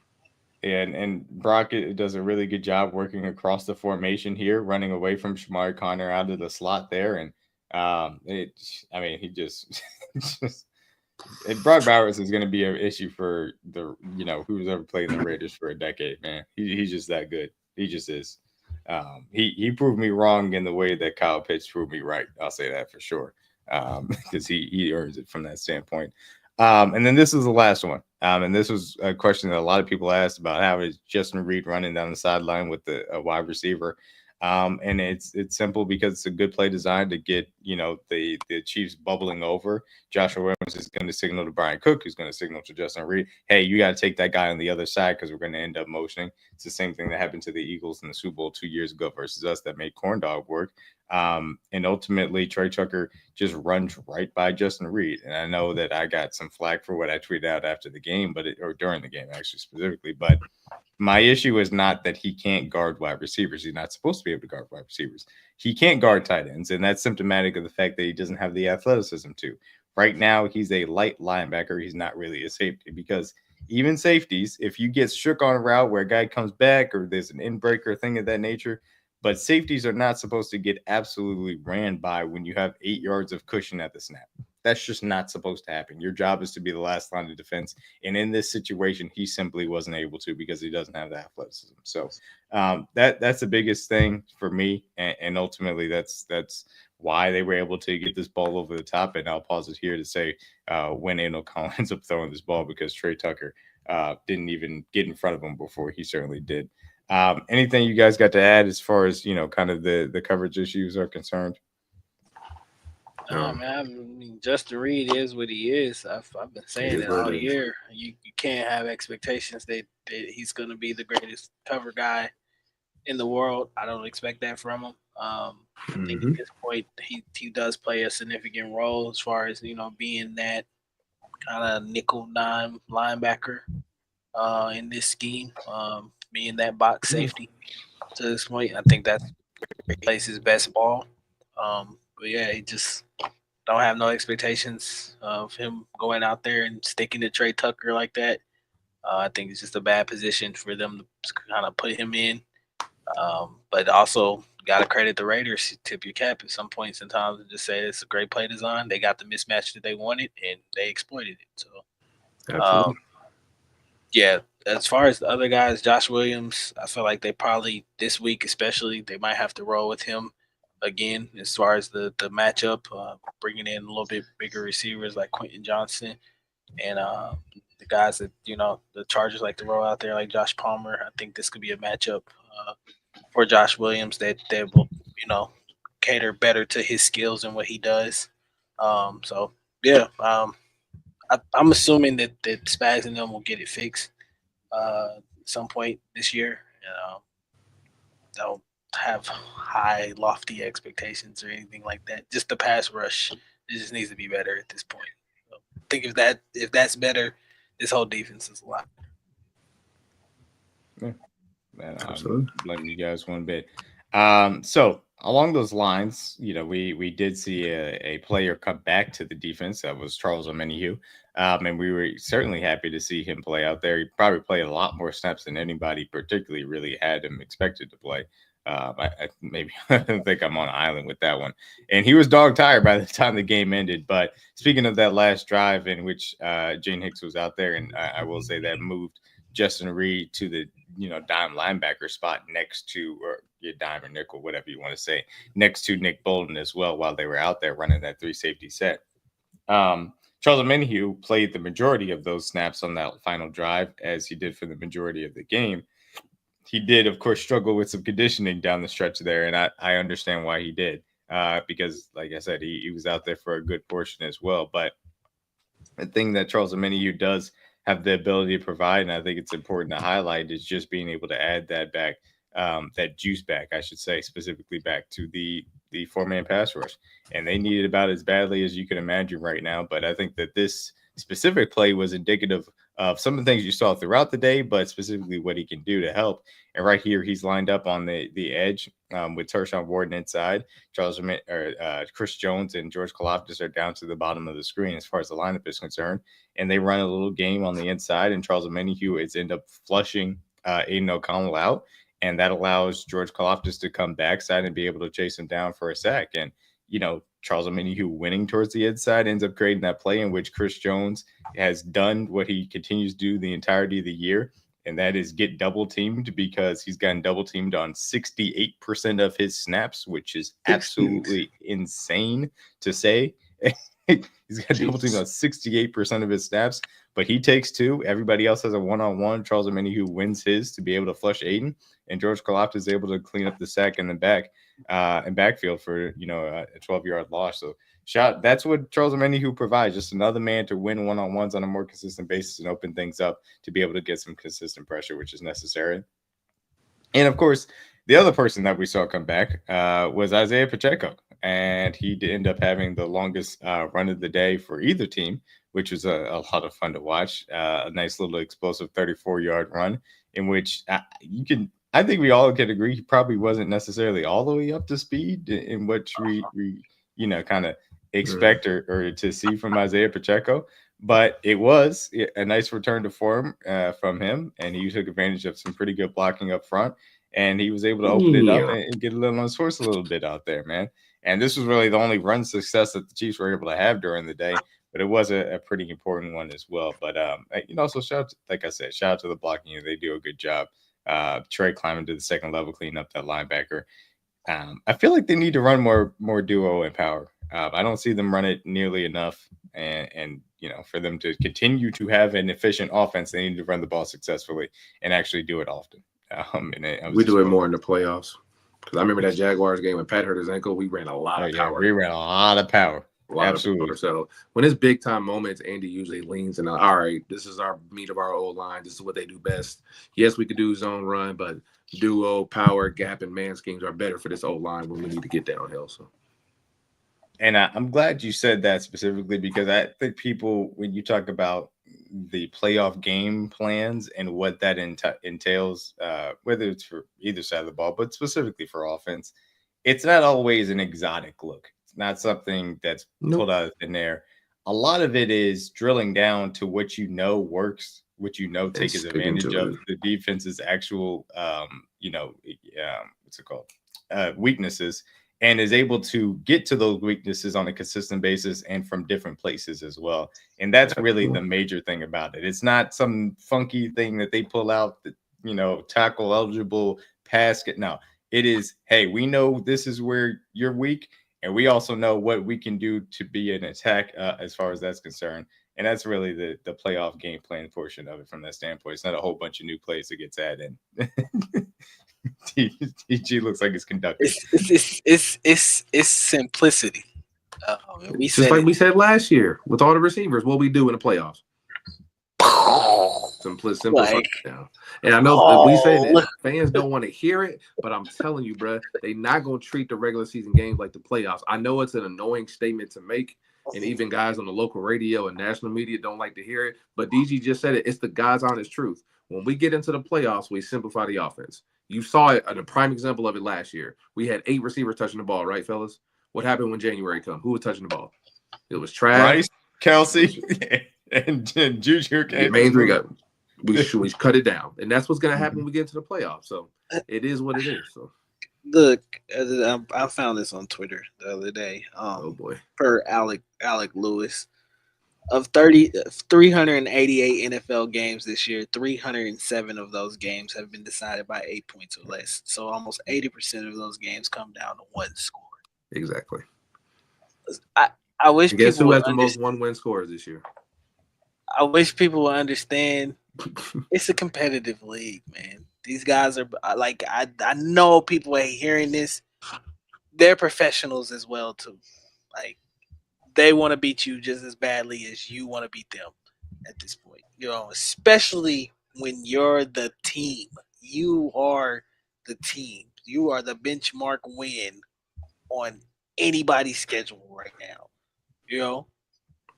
And Brock does a really good job working across the formation here, running away from Shamari Connor out of the slot there. And he just and Brock Bowers is going to be an issue for the who's ever played in the Raiders for a decade, man. He's just that good. He just is. He proved me wrong in the way that Kyle Pitts proved me right. I'll say that for sure, because he earns it from that standpoint. And then this is the last one. And this was a question that a lot of people asked about how is Justin Reed running down the sideline with a wide receiver. And it's simple because it's a good play design to get, the Chiefs bubbling over. Joshua Williams is going to signal to Brian Cook, who's going to signal to Justin Reed, hey, you got to take that guy on the other side because we're going to end up motioning. It's the same thing that happened to the Eagles in the Super Bowl 2 years ago versus us that made corn dog work. And ultimately, Trey Tucker just runs right by Justin Reed. And I know that I got some flack for what I tweeted out after the game, or during the game, actually, specifically. But my issue is not that he can't guard wide receivers. He's not supposed to be able to guard wide receivers. He can't guard tight ends, and that's symptomatic of the fact that he doesn't have the athleticism to. Right now, he's a light linebacker. He's not really a safety because even safeties, if you get shook on a route where a guy comes back or there's an in-breaker, thing of that nature, but safeties are not supposed to get absolutely ran by when you have 8 yards of cushion at the snap. That's just not supposed to happen. Your job is to be the last line of defense. And in this situation, he simply wasn't able to because he doesn't have the athleticism. So that's the biggest thing for me. And ultimately, that's why they were able to get this ball over the top. And I'll pause it here to say when Aiden O'Connell ends up throwing this ball because Trey Tucker didn't even get in front of him before he certainly did. Anything you guys got to add as far as, kind of the coverage issues are concerned? Oh man, I mean, Justin Reed is what he is. I've been saying it all year. You can't have expectations that he's going to be the greatest cover guy in the world. I don't expect that from him. I think at this point he does play a significant role as far as being that kind of nickel dime linebacker in this scheme, being that box safety to this point. I think that's where he plays his best ball. But yeah, he just don't have no expectations of him going out there and sticking to Trey Tucker like that. I think it's just a bad position for them to kind of put him in. But also got to credit the Raiders, tip your cap at some points in time and just say it's a great play design. They got the mismatch that they wanted and they exploited it. So, yeah, as far as the other guys, Josh Williams, I feel like they probably this week especially, they might have to roll with him again as far as the matchup, bringing in a little bit bigger receivers like Quentin Johnson and the guys that, the Chargers like to roll out there like Josh Palmer. I think this could be a matchup for Josh Williams that will, cater better to his skills and what he does. So, yeah, I'm assuming that Spags and them will get it fixed at some point this year. They'll have high, lofty expectations or anything like that. Just the pass rush, it just needs to be better at this point. So I think if that's better, this whole defense is a lot. Yeah, I'm blaming you guys one bit. So along those lines, we did see a player come back to the defense. That was Charles Omenihu. And we were certainly happy to see him play out there. He probably played a lot more snaps than anybody particularly really had him expected to play. I don't think I'm on an island with that one. And he was dog tired by the time the game ended. But speaking of that last drive in which Jane Hicks was out there, and I will say that moved Justin Reed to the dime linebacker spot next to, or your dime or nickel, whatever you want to say, next to Nick Bolton as well while they were out there running that 3 safety set. Charles Omenihu played the majority of those snaps on that final drive, as he did for the majority of the game. He did, of course, struggle with some conditioning down the stretch there, and I understand why he did, because, like I said, he was out there for a good portion as well. But the thing that Charles Omenihu does have the ability to provide, and I think it's important to highlight, is just being able to add that back, that juice back, I should say, specifically back to the 4-man pass rush. And they need it about as badly as you can imagine right now. But I think that this specific play was indicative of some of the things you saw throughout the day, but specifically what he can do to help. And right here, he's lined up on the edge with Tershawn Wharton inside. Chris Jones and George Karlaftis are down to the bottom of the screen as far as the lineup is concerned. And they run a little game on the inside, and Charles Omenihu is end up flushing Aiden O'Connell out. And that allows George Karlaftis to come backside and be able to chase him down for a sack. And, Charles Omenihu winning towards the inside ends up creating that play in which Chris Jones has done what he continues to do the entirety of the year, and that is get double teamed, because he's gotten double teamed on 68% of his snaps, which is absolutely insane to say. He's got double team on 68% of his snaps, but he takes 2. Everybody else has a one-on-one. Charles Omenihu wins his to be able to flush Aiden, and George Karlaftis is able to clean up the sack in the backfield for a 12-yard loss. So that's what Charles Omenihu provides, just another man to win one-on-ones on a more consistent basis and open things up to be able to get some consistent pressure, which is necessary. And of course, the other person that we saw come back was Isaiah Pacheco, and he did end up having the longest run of the day for either team, which was a lot of fun to watch. A nice little explosive 34-yard run in which I think we all can agree he probably wasn't necessarily all the way up to speed in what we kind of expect or to see from Isaiah Pacheco. But it was a nice return to form from him, and he took advantage of some pretty good blocking up front, and he was able to open it up and get a little on his horse a little bit out there, man. And this was really the only run success that the Chiefs were able to have during the day, but it was a pretty important one as well. But so shout out to the blocking unit. They do a good job. Trey climbing to the second level, cleaning up that linebacker. I feel like they need to run more duo and power. I don't see them run it nearly enough, and for them to continue to have an efficient offense, they need to run the ball successfully and actually do it often. We do it more in the playoffs, because I remember that Jaguars game when Pat hurt his ankle. We ran a lot of power. We ran a lot of power. Absolutely. So when it's big time moments, Andy usually leans in. All right, this is our meat of our old line. This is what they do best. Yes, we could do zone run, but duo, power, gap, and man schemes are better for this old line when we need to get downhill. So. And I'm glad you said that specifically, because I think people, when you talk about the playoff game plans and what that entails, whether it's for either side of the ball, but specifically for offense, it's not always an exotic look. It's not something that's pulled out of thin air. A lot of it is drilling down to what works, what takes advantage of the defense's actual, weaknesses, and is able to get to those weaknesses on a consistent basis and from different places as well. And that's really the major thing about it. It's not some funky thing that they pull out that, tackle eligible pass. No, it is, hey, we know this is where you're weak, and we also know what we can do to be an attack as far as that's concerned. And that's really the playoff game plan portion of it from that standpoint. It's not a whole bunch of new plays that gets added in. TG looks like it's conducting. It's simplicity. We said last year with all the receivers, what we do in the playoffs. Simple. And I know we say that fans don't want to hear it, but I'm telling you, bro, they not gonna treat the regular season games like the playoffs. I know it's an annoying statement to make, and even guys on the local radio and national media don't like to hear it. But DG just said it. It's the God's honest truth. When we get into the playoffs, we simplify the offense. You saw it, a prime example of it last year. We had 8 receivers touching the ball, right, fellas? What happened when January come? Who was touching the ball? It was Trav, Bryce, Kelsey, and Juju. The main three got. We cut it down, and that's what's going to happen when we get into the playoffs. So it is what it is. So look, I found this on Twitter the other day. Oh boy! Per Alec Lewis, of 388 NFL games this year, 307 of those games have been decided by 8 points or less. So almost 80% of those games come down to one score. Exactly. I wish. Guess who has the most one-win scores this year? I wish people would understand. It's a competitive league, man. These guys are like, I know people are hearing this. They're professionals as well too. Like, they want to beat you just as badly as you want to beat them at this point. Especially when you're the team. You are the team. You are the benchmark win on anybody's schedule right now.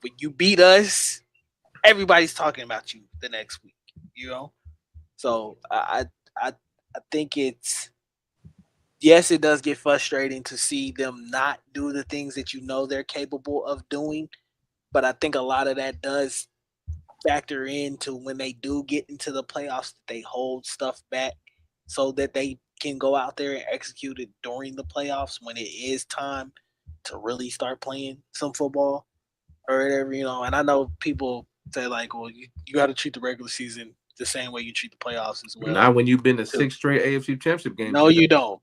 When you beat us, everybody's talking about you the next week, So I think yes, it does get frustrating to see them not do the things that they're capable of doing, but I think a lot of that does factor into when they do get into the playoffs, that they hold stuff back so that they can go out there and execute it during the playoffs when it is time to really start playing some football or whatever, And I know people say, like, well, you got to treat the regular season the same way you treat the playoffs as well. Not when you've been to 6 straight AFC Championship games. No, you don't.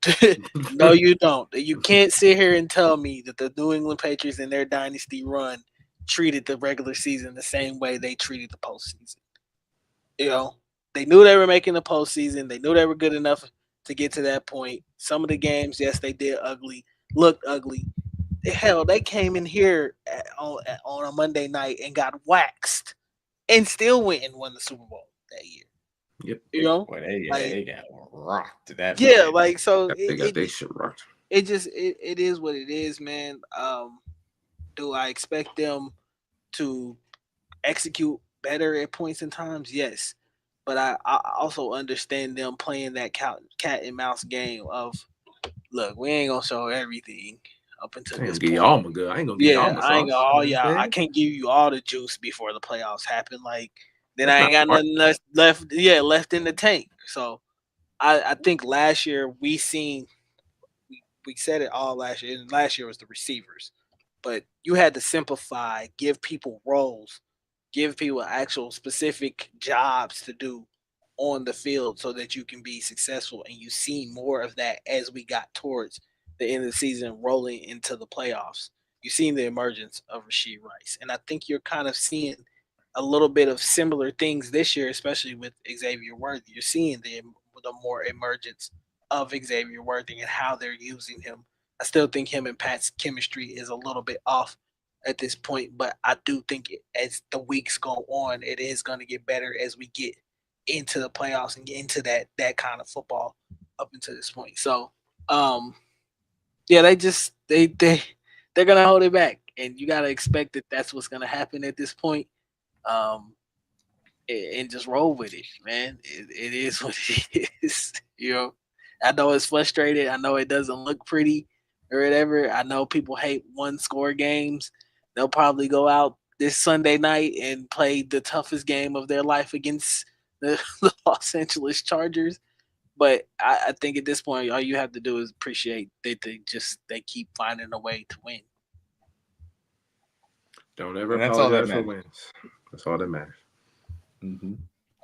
No, you don't. You can't sit here and tell me that the New England Patriots in their dynasty run treated the regular season the same way they treated the postseason. You know, they knew they were making the postseason. They knew they were good enough to get to that point. Some of the games, yes, they did looked ugly. Hell, they came in here on a Monday night and got waxed and still went and won the Super Bowl that year. Yep. You know, Well, they got rocked that. yeah, Monday. like so They got their shit rocked. it is what it is, man. Do I expect them to execute better at points and times? Yes. But I also understand them playing that cat and mouse game of, look, we ain't gonna show everything up until this Give point. y'all my good. I ain't gonna give y'all my I ain't sauce. gonna You know what I'm I saying? can't give you all the juice before the playoffs happen. Like then That's I ain't got not nothing left in the tank. So I think last year we said it all last year, and last year was the receivers. But you had to simplify, give people roles, give people actual specific jobs to do on the field so that you can be successful. And you see more of that as we got towards the end of the season, rolling into the playoffs. You've seen the emergence of Rashee Rice. And I think you're kind of seeing a little bit of similar things this year, especially with Xavier Worthy. You're seeing the more emergence of Xavier Worthy and how they're using him. I still think him and Pat's chemistry is a little bit off at this point, but I do think as the weeks go on, it is going to get better as we get into the playoffs and get into that kind of football up until this point. So, yeah, they're gonna hold it back, and you gotta expect that that's what's gonna happen at this point. And just roll with it, man. It is what it is. You know, I know it's frustrated. I know it doesn't look pretty or whatever. I know people hate one score games. They'll probably go out this Sunday night and play the toughest game of their life against the Los Angeles Chargers. But I think at this point, all you have to do is appreciate that they keep finding a way to win. Don't ever And that's all that apologize for matters. wins. That's all that matters. Mm-hmm.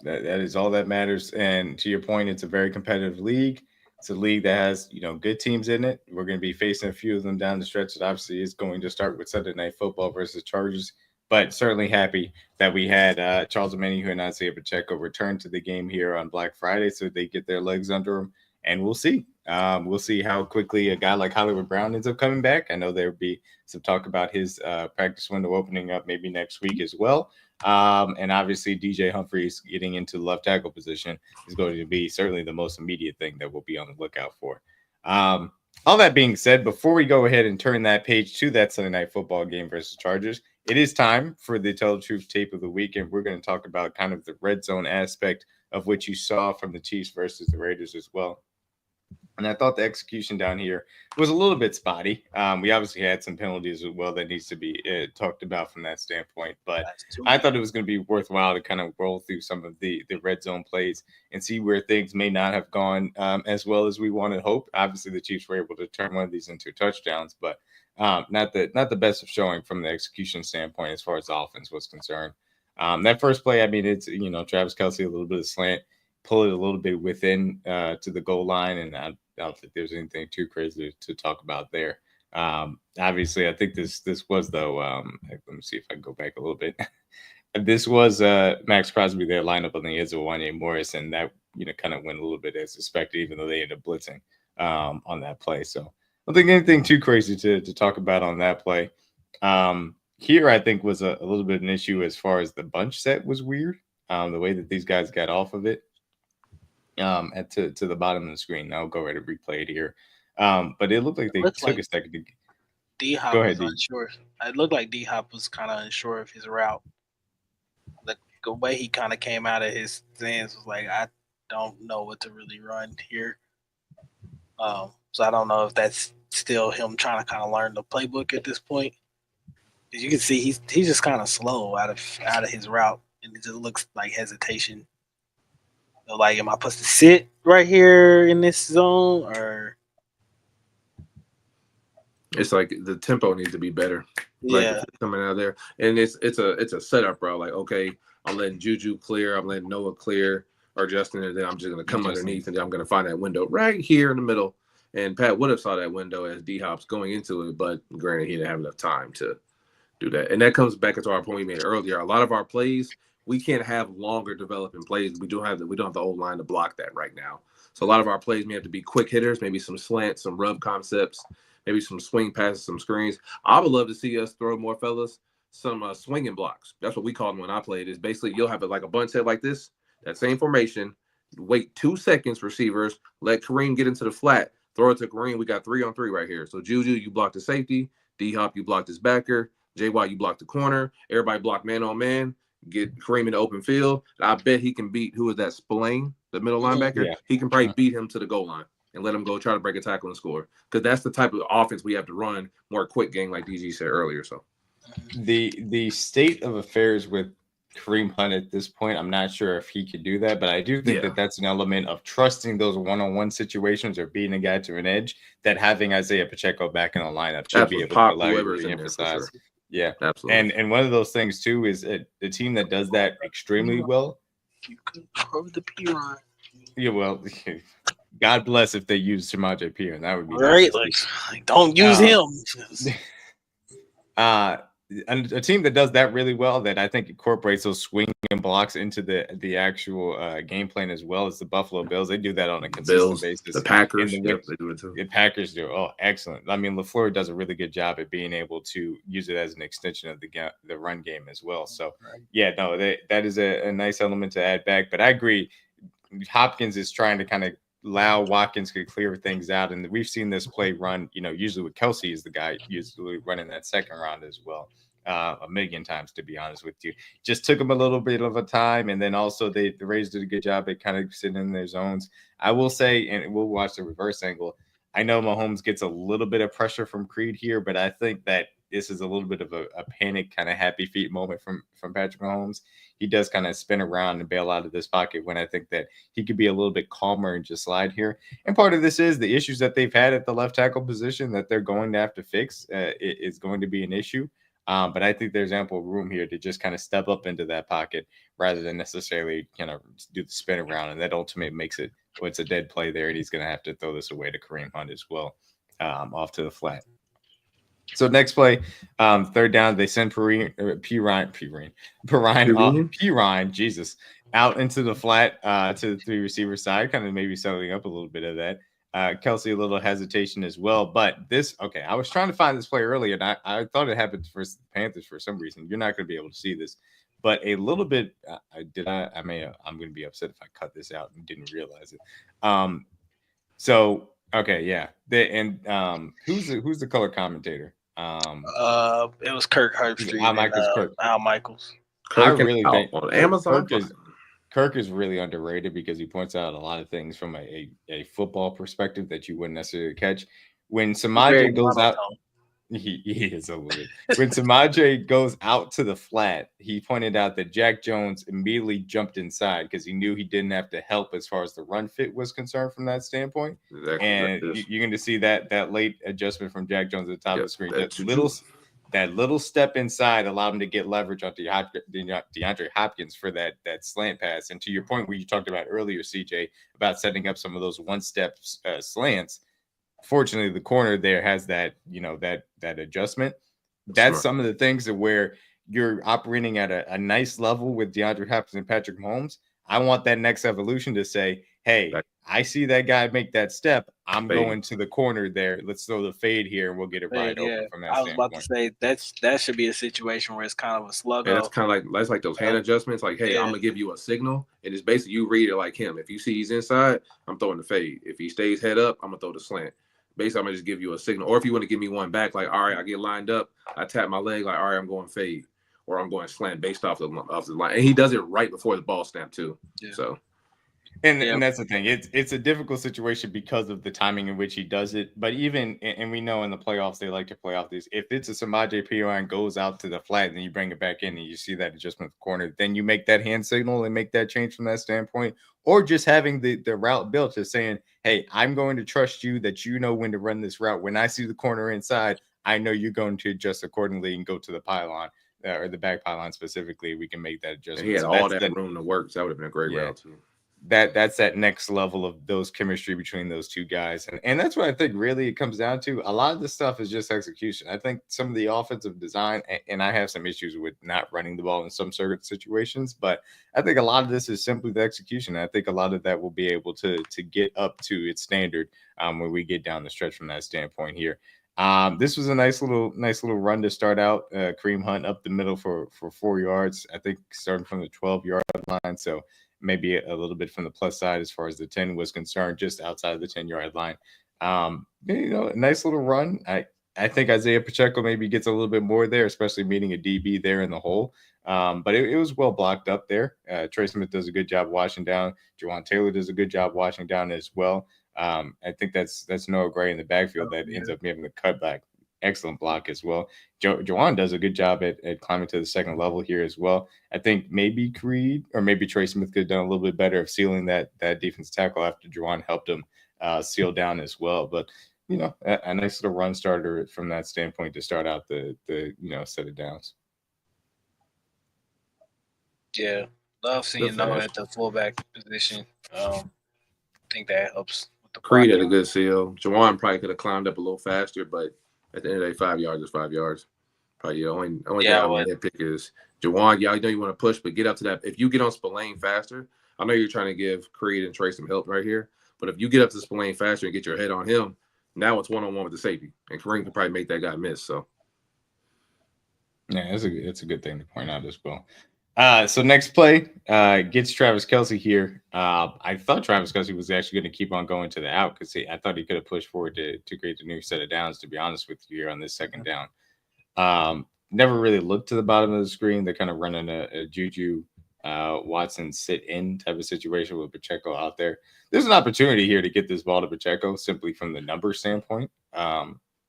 That is all that matters. And to your point, it's a very competitive league. It's a league that has good teams in it. We're going to be facing a few of them down the stretch. That obviously is going to start with Sunday Night Football versus Chargers. But certainly happy that we had Charles Omenihu and Isaiah Pacheco return to the game here on Black Friday, so they get their legs under them. And we'll see. We'll see how quickly a guy like Hollywood Brown ends up coming back. I know there will be some talk about his practice window opening up maybe next week as well. And obviously, DJ Humphries getting into the left tackle position is going to be certainly the most immediate thing that we'll be on the lookout for. All that being said, before we go ahead and turn that page to that Sunday Night Football game versus Chargers, it is time for the Tell the Truth tape of the week, and we're going to talk about kind of the red zone aspect of what you saw from the Chiefs versus the Raiders as well. And I thought the execution down here was a little bit spotty. We obviously had some penalties as well that needs to be talked about from that standpoint. But I thought it was going to be worthwhile to kind of roll through some of the red zone plays and see where things may not have gone as well as we wanted to hope. Obviously, the Chiefs were able to turn one of these into touchdowns, but not the best of showing from the execution standpoint as far as the offense was concerned. That first play, I mean, it's Travis Kelce, a little bit of slant, pull it a little bit within to the goal line, and I don't think there's anything too crazy to talk about there. Obviously, I think this was though. Let me see if I can go back a little bit. This was Max Crosby there lined up on the edge of Wanya Morris, and that kind of went a little bit as expected, even though they ended up blitzing on that play. So I don't think anything too crazy to talk about on that play. Here, I think was a little bit of an issue as far as the bunch set was weird. The way that these guys got off of it. To the bottom of the screen. I'll go ahead and replay it here. But it looked like they took a second to D-Hop was unsure. It looked like D-Hop was kind of unsure of his route. The way he kind of came out of his stance was like, I don't know what to really run here. So I don't know if that's still him trying to kind of learn the playbook at this point. As you can see, he's just kind of slow out of his route, and it just looks like hesitation. So like, am I supposed to sit right here in this zone, or it's like the tempo needs to be better? Like yeah, coming out of there, and it's a setup, bro. Like, okay, I'm letting Juju clear, I'm letting Noah clear, or Justin, and then I'm just gonna come underneath, and then I'm gonna find that window right here in the middle. And Pat would have saw that window as D-Hop's going into it, but granted, he didn't have enough time to do that. And that comes back into our point we made earlier. A lot of our plays, we can't have longer developing plays. We don't have the old line to block that right now. So a lot of our plays may have to be quick hitters, maybe some slants, some rub concepts, maybe some swing passes, some screens. I would love to see us throw more, fellas, some swinging blocks. That's what we called them when I played. Is basically you'll have it like a bunch head like this, that same formation. Wait 2 seconds, receivers. Let Kareem get into the flat. Throw it to Kareem. We got 3-on-3 right here. So Juju, you block the safety. D-Hop, you block his backer. J.Y., you block the corner. Everybody block man on man. Get Kareem in the open field. I bet he can beat, who is that, Spillane, the middle linebacker? Yeah. He can probably beat him to the goal line and let him go try to break a tackle and score. Because that's the type of offense we have to run, more quick game, like DG said earlier. So The state of affairs with Kareem Hunt at this point, I'm not sure if he could do that, but I do think that that's an element of trusting those one-on-one situations or beating a guy to an edge that having Isaiah Pacheco back in the lineup should be able to allow you to really emphasize. Sure. Yeah, absolutely. And one of those things too is the team that does that extremely well. You could throw the P-Ron. Yeah, well, God bless if they use Samaje Pierre, and that would be right. Like don't use him. A team that does that really well, that I think incorporates those swing and blocks into the actual game plan as well as the Buffalo Bills. They do that on a consistent basis. The Packers, they do it too. The Packers do. Oh, excellent. I mean, LaFleur does a really good job at being able to use it as an extension of the run game as well. So, yeah, no, that is a nice element to add back. But I agree. Hopkins is trying to kind of allow Watkins to clear things out. And we've seen this play run, usually with Kelsey is the guy usually running that second round as well. A million times, to be honest with you. Just took them a little bit of a time. And then also the Rays did a good job at kind of sitting in their zones. I will say, and we'll watch the reverse angle, I know Mahomes gets a little bit of pressure from Creed here, but I think that this is a little bit of a panic kind of happy feet moment from Patrick Mahomes. He does kind of spin around and bail out of this pocket when I think that he could be a little bit calmer and just slide here. And part of this is the issues that they've had at the left tackle position that they're going to have to fix. Is going to be an issue. But I think there's ample room here to just kind of step up into that pocket rather than necessarily kind of do the spin around. And that ultimately makes it, it's a dead play there. And he's going to have to throw this away to Kareem Hunt as well, off to the flat. So next play, third down, they send Perine, Jesus, out into the flat to the 3 receiver side, kind of maybe settling up a little bit of that. Kelsey, a little hesitation as well. But I was trying to find this play earlier, and I thought it happened for the Panthers for some reason. You're not going to be able to see this. But a little bit, I'm going to be upset if I cut this out and didn't realize it. Okay, yeah. Who's the color commentator? It was Kirk Herbstreit. Al Michaels. On Amazon. Kirk is really underrated because he points out a lot of things from a football perspective that you wouldn't necessarily catch. When Samaje goes out, he is a little bit. When Samaje goes out to the flat, he pointed out that Jack Jones immediately jumped inside because he knew he didn't have to help as far as the run fit was concerned from that standpoint. Exactly. And you're going to see that late adjustment from Jack Jones at the top of the screen. That little step inside allowed him to get leverage on DeAndre Hopkins for that slant pass. And to your point where you talked about earlier, CJ, about setting up some of those one-step slants, fortunately, the corner there has that adjustment. That's some of the things that where you're operating at a nice level with DeAndre Hopkins and Patrick Mahomes. I want that next evolution to say, hey, I see that guy make that step. I'm going to the corner there. Let's throw the fade here, and we'll get it right open from that standpoint. I was about to say that should be a situation where it's kind of a slug. Yeah, that's like those hand adjustments. Like, hey, I'm gonna give you a signal, and it's basically you read it like him. If you see he's inside, I'm throwing the fade. If he stays head up, I'm gonna throw the slant. Basically, I'm gonna just give you a signal. Or if you want to give me one back, like, all right, I get lined up, I tap my leg, like, all right, I'm going fade, or I'm going slant based off the line. And he does it right before the ball snap too. Yeah. So. And that's the thing. It's a difficult situation because of the timing in which he does it. But and we know in the playoffs they like to play off these. If it's a Samaje Perine goes out to the flat and then you bring it back in and you see that adjustment of the corner, then you make that hand signal and make that change from that standpoint. Or just having the route built, just saying, hey, I'm going to trust you that you know when to run this route. When I see the corner inside, I know you're going to adjust accordingly and go to the pylon. Or the back pylon specifically, we can make that adjustment. And he had all that room to work, so that would have been a great route too. that's that next level of those chemistry between those two guys. And that's what I think really it comes down to. A lot of this stuff is just execution. I think some of the offensive design, and I have some issues with not running the ball in some certain situations, but I think a lot of this is simply the execution. I think a lot of that will be able to get up to its standard when we get down the stretch from that standpoint here. This was a nice little run to start out. Kareem Hunt up the middle for 4 yards. I think starting from the 12-yard line. So maybe a little bit from the plus side as far as the 10 was concerned, just outside of the 10-yard line. A nice little run. I think Isaiah Pacheco maybe gets a little bit more there, especially meeting a DB there in the hole. But it was well blocked up there. Trey Smith does a good job washing down. Jawan Taylor does a good job washing down as well. I think that's Noah Gray in the backfield that ends up having the cutback. Excellent block as well. Jawan does a good job at climbing to the second level here as well. I think maybe Creed or maybe Trey Smith could have done a little bit better of sealing that defense tackle after Jawan helped him seal down as well. But a nice little run starter from that standpoint to start out the set of downs. Yeah, love seeing Noah at the fullback position. I think that helps with the Creed had a good seal. Jawan probably could have climbed up a little faster, but at the end of the day, 5 yards is 5 yards. Probably the only guy I would nitpick is Jawan. Yeah, I know you want to push, but get up to that. If you get on Spillane faster, I know you're trying to give Creed and Trey some help right here, but if you get up to Spillane faster and get your head on him, now it's one-on-one with the safety, and Kareem can probably make that guy miss. So, yeah, it's a good thing to point out as well. So next play gets Travis Kelce here. I thought Travis Kelce was actually going to keep on going to the out because I thought he could have pushed forward to create the new set of downs, to be honest with you, here on this second down. Never really looked to the bottom of the screen. They're kind of running a Juju Watson sit-in type of situation with Pacheco out there. There's an opportunity here to get this ball to Pacheco simply from the number standpoint.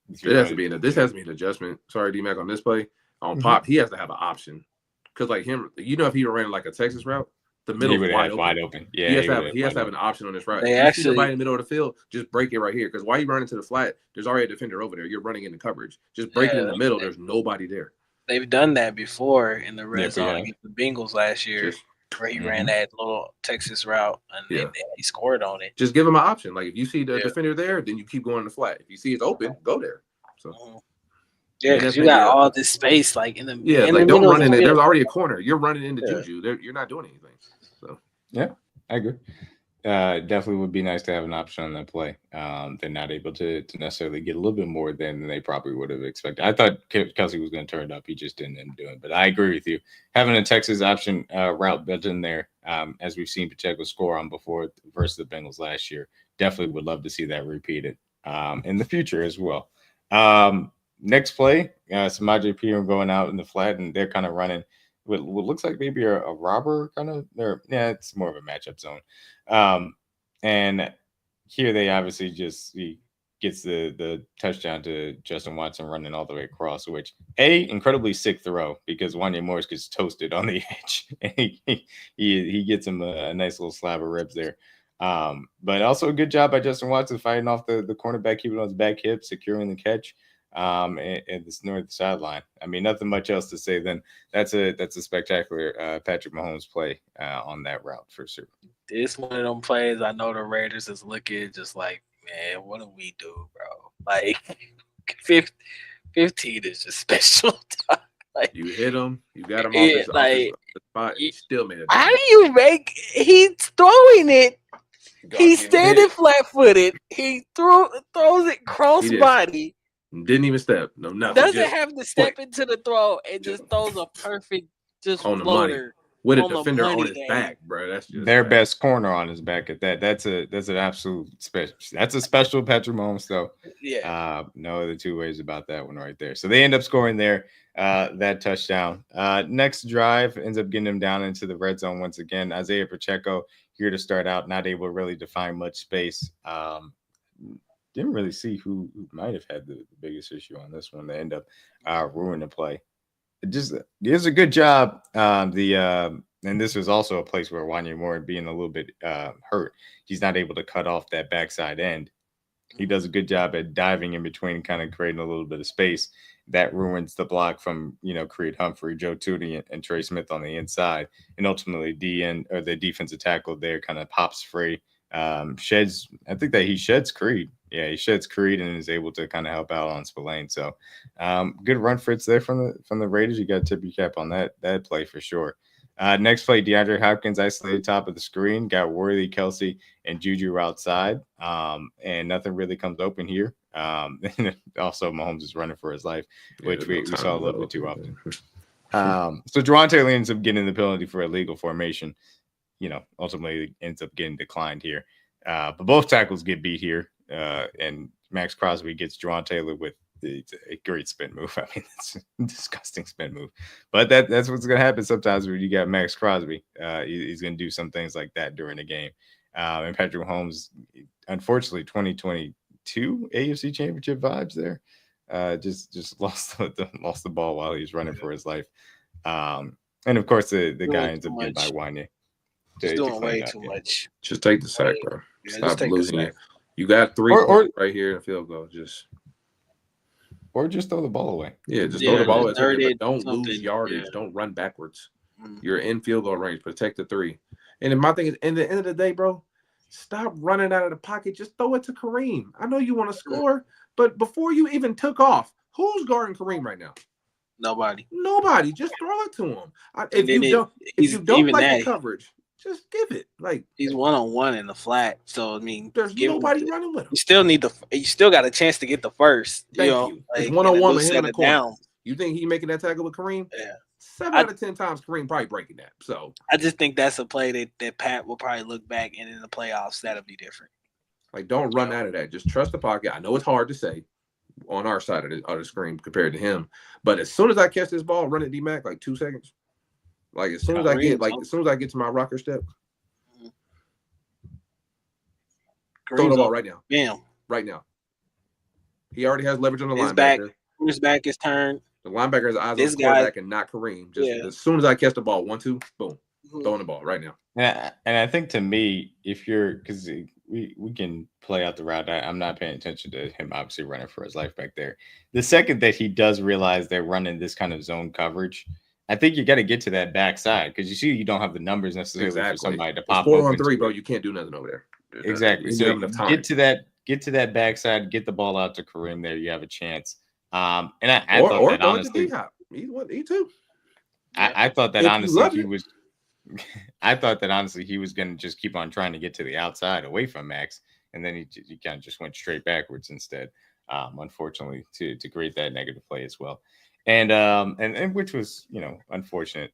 this has to be an adjustment. Sorry, DMac, on this play. On Pop, he has to have an option. Because like him, if he ran like a Texas route, the middle is wide open. Yeah, he has to have an option on this route. If you see somebody in the middle of the field, just break it right here. Because why you run into the flat? There's already a defender over there. You're running into coverage. Just break it in the middle. There's nobody there. They've done that before in the red zone against the Bengals last year, where he ran that little Texas route and he scored on it. Just give him an option. Like if you see the defender there, then you keep going to the flat. If you see it's open, go there. So. Yeah, because you got all this space like in the don't run in it. There's already a corner. You're running into Juju. You're not doing anything. So yeah, I agree. Definitely would be nice to have an option on that play. They're not able to necessarily get a little bit more than they probably would have expected. I thought Kelce was going to turn it up. He just didn't end up doing it. But I agree with you. Having a Texas option route built in there, as we've seen Pacheco score on before versus the Bengals last year, definitely would love to see that repeated in the future as well. Next play, Samaje Perine going out in the flat, and they're kind of running what looks like maybe a robber kind of. It's more of a matchup zone. And here they obviously he gets the touchdown to Justin Watson running all the way across, which incredibly sick throw because Wanya Morris gets toasted on the edge. he gets him a nice little slab of ribs there. But also a good job by Justin Watson fighting off the cornerback, keeping on his back hip, securing the catch. And this north sideline. I mean, nothing much else to say than that's a spectacular Patrick Mahomes play on that route for sure. It's one of them plays I know the Raiders is looking just like, man, what do we do, bro? Like 15 is just special time. Like you hit him, you got him off the spot, you still made it. How do you make? He's throwing it. He's standing flat-footed. He throws it cross-body. Didn't even step. No, nothing. Doesn't have to step into the throw and just throws a perfect on the money with a defender on his back, bro. That's just their best corner on his back at that. That's an absolute special. That's a special Patrick Mahomes, though. Yeah. No other two ways about that one right there. So they end up scoring there. That touchdown. Next drive ends up getting them down into the red zone once again. Isaiah Pacheco here to start out, not able to really define much space. Didn't really see who might have had the biggest issue on this one. They end up ruining the play. It was a good job. And this was also a place where Wanya Moore being a little bit hurt. He's not able to cut off that backside end. He does a good job at diving in between, kind of creating a little bit of space. that ruins the block from, Creed Humphrey, Joe Tootie, and Trey Smith on the inside. And ultimately, the defensive tackle there kind of pops free. I think that he sheds Creed. Yeah, he sheds Creed and is able to kind of help out on Spillane. So good run fits there from the Raiders. You got to tip your cap on that play for sure. Next play, DeAndre Hopkins isolated top of the screen, got Worthy, Kelsey, and Juju outside, and nothing really comes open here. Also, Mahomes is running for his life, which we saw a little bit too often. So Javonte ends up getting the penalty for illegal formation. Ultimately ends up getting declined here. But both tackles get beat here, and Max Crosby gets Jawan Taylor with a great spin move. I mean, it's a disgusting spin move. But that's what's going to happen sometimes when you got Max Crosby. He's going to do some things like that during the game. And Patrick Mahomes, unfortunately, 2022 AFC Championship vibes there. Just lost the ball while he was running for his life. And, of course, the guy ends up getting by Wanye. He's doing way too much. Just take the sack, bro. Yeah, Stop losing it. You got 3 points right here in field goal. Or just throw the ball away. Yeah, just throw the ball away. But don't something. lose yardage. Yeah. Don't run backwards. You're in field goal range. Protect the 3. And then my thing is, in the end of the day, bro, stop running out of the pocket. Just throw it to Kareem. I know you want to score, but before you even took off, who's guarding Kareem right now? Nobody. Just throw it to him. If you don't like the coverage, just give it. Like, he's 1-on-1 in the flat, so I mean, there's nobody running with him. You still got a chance to get the first. Thank you. It's 1-on-1 with him in the corner. Down. You think he making that tackle with Kareem? Yeah. 7 out of 10 times Kareem probably breaking that. So I just think that's a play that Pat will probably look back, and in the playoffs that'll be different. Like, don't run out of that. Just trust the pocket. I know it's hard to say on our side of the screen compared to him, but as soon as I catch this ball, run it DMac like 2 seconds. Like as soon as I get to my rocker step, throw the ball right now. Bam. Right now. He already has leverage on the linebacker. His back is turned. The linebacker has eyes on the quarterback and not Kareem. As soon as I catch the ball, 1-2, boom, throwing the ball right now. Yeah, and I think to me, because we can play out the route. I'm not paying attention to him obviously running for his life back there. The second that he does realize they're running this kind of zone coverage, I think you got to get to that backside because you don't have the numbers necessarily for somebody to pop. 4-on-3, bro. You can't do nothing over there. Exactly. So get to that backside, get the ball out to Kareem there. You have a chance. And I thought that honestly, E2. I thought that honestly he was. I thought that honestly he was going to just keep on trying to get to the outside away from Max, and then he kind of just went straight backwards instead. Unfortunately, to create that negative play as well, and which was unfortunate.